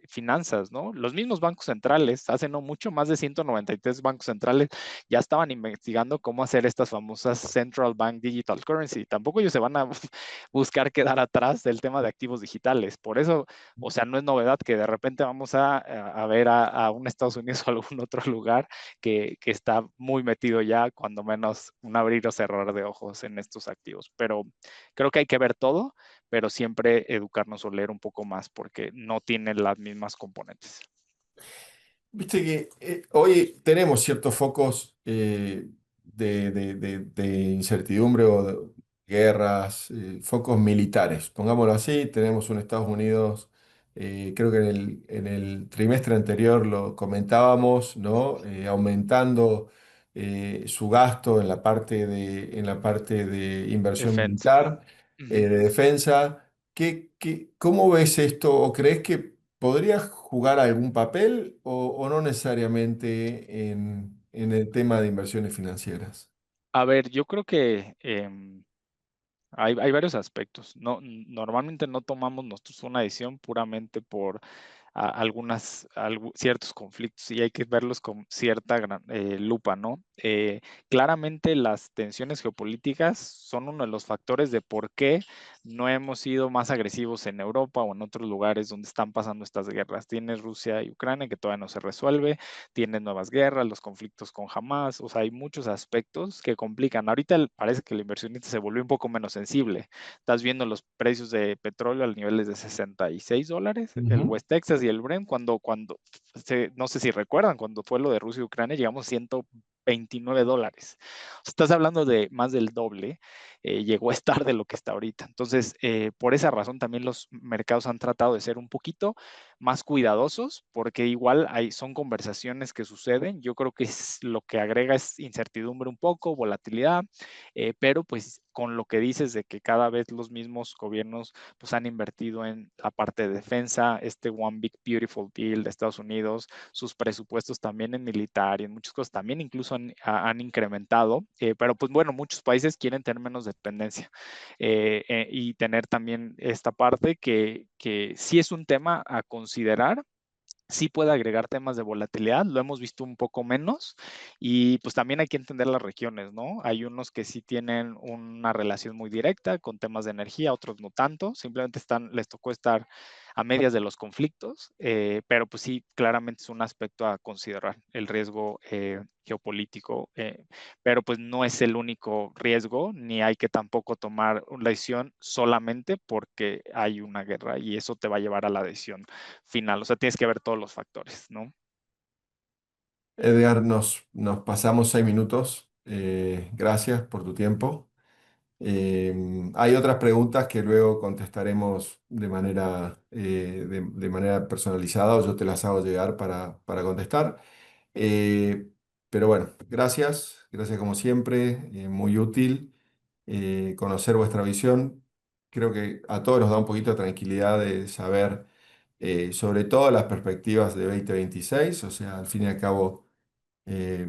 finanzas, ¿no? Los mismos bancos centrales, hace no mucho, más de 193 bancos centrales ya estaban investigando cómo hacer estas famosas Central Bank Digital Currency. Tampoco ellos se van a buscar quedar atrás del tema de activos digitales. Por eso, o sea, no es novedad que de repente vamos a ver a un Estados Unidos o algún otro lugar que está muy metido ya, cuando menos un abrir o cerrar de ojos en estos activos. Pero creo que hay que ver todo, pero siempre educarnos o leer un poco más porque no tienen las mismas componentes. Viste que hoy tenemos ciertos focos de incertidumbre o de guerras, focos militares, pongámoslo así. Tenemos un Estados Unidos Creo que en el trimestre anterior lo comentábamos, ¿no? Aumentando su gasto en la parte de inversión Defensa. militar, Ujú. de defensa. ¿Cómo ves esto? ¿O crees que podría jugar algún papel o no necesariamente en el tema de inversiones financieras? A ver, yo creo que hay varios aspectos. No, normalmente no tomamos nosotros una decisión puramente por ciertos conflictos y hay que verlos con cierta lupa, ¿no? Claramente las tensiones geopolíticas son uno de los factores de por qué no hemos sido más agresivos en Europa o en otros lugares donde están pasando estas guerras. Tienes Rusia y Ucrania que todavía no se resuelve, tienes nuevas guerras, los conflictos con Hamas, o sea, hay muchos aspectos que complican. Ahorita parece que el inversionista se volvió un poco menos sensible. Estás viendo los precios de petróleo a niveles de $66, el Ujú. West Texas y el Brent, no sé si recuerdan, cuando fue lo de Rusia y Ucrania, llegamos a $129. Estás hablando de más del doble, llegó a estar de lo que está ahorita. Entonces, por esa razón también los mercados han tratado de ser un poquito más cuidadosos, porque igual son conversaciones que suceden. Yo creo que lo que agrega es incertidumbre un poco, volatilidad, pero pues con lo que dices de que cada vez los mismos gobiernos pues han invertido en la parte de defensa, este One Big Beautiful Bill de Estados Unidos, sus presupuestos también en militar y en muchas cosas también incluso han incrementado, pero pues bueno, muchos países quieren tener menos dependencia y tener también esta parte que sí es un tema a considerar, sí puede agregar temas de volatilidad, lo hemos visto un poco menos y pues también hay que entender las regiones, ¿no? Hay unos que sí tienen una relación muy directa con temas de energía, otros no tanto, simplemente les tocó estar a medias de los conflictos, pero pues sí, claramente es un aspecto a considerar, el riesgo geopolítico, pero pues no es el único riesgo, ni hay que tampoco tomar una decisión solamente porque hay una guerra y eso te va a llevar a la decisión final. O sea, tienes que ver todos los factores, ¿no? Edgar, nos pasamos 6 minutos. Gracias por tu tiempo. Hay otras preguntas que luego contestaremos de manera personalizada o yo te las hago llegar para contestar. Eh, pero bueno, gracias como siempre, muy útil conocer vuestra visión. Creo que a todos nos da un poquito de tranquilidad de saber sobre todo las perspectivas de 2026, o sea, al fin y al cabo eh,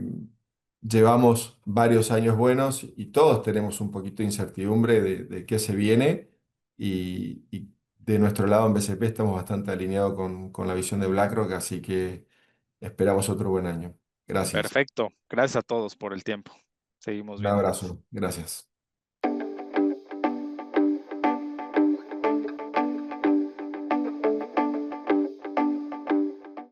llevamos varios años buenos y todos tenemos un poquito de incertidumbre de qué se viene y de nuestro lado en BCP estamos bastante alineados con la visión de BlackRock, así que esperamos otro buen año. Gracias. Perfecto. Gracias a todos por el tiempo. Seguimos Un viéndonos. abrazo. Gracias.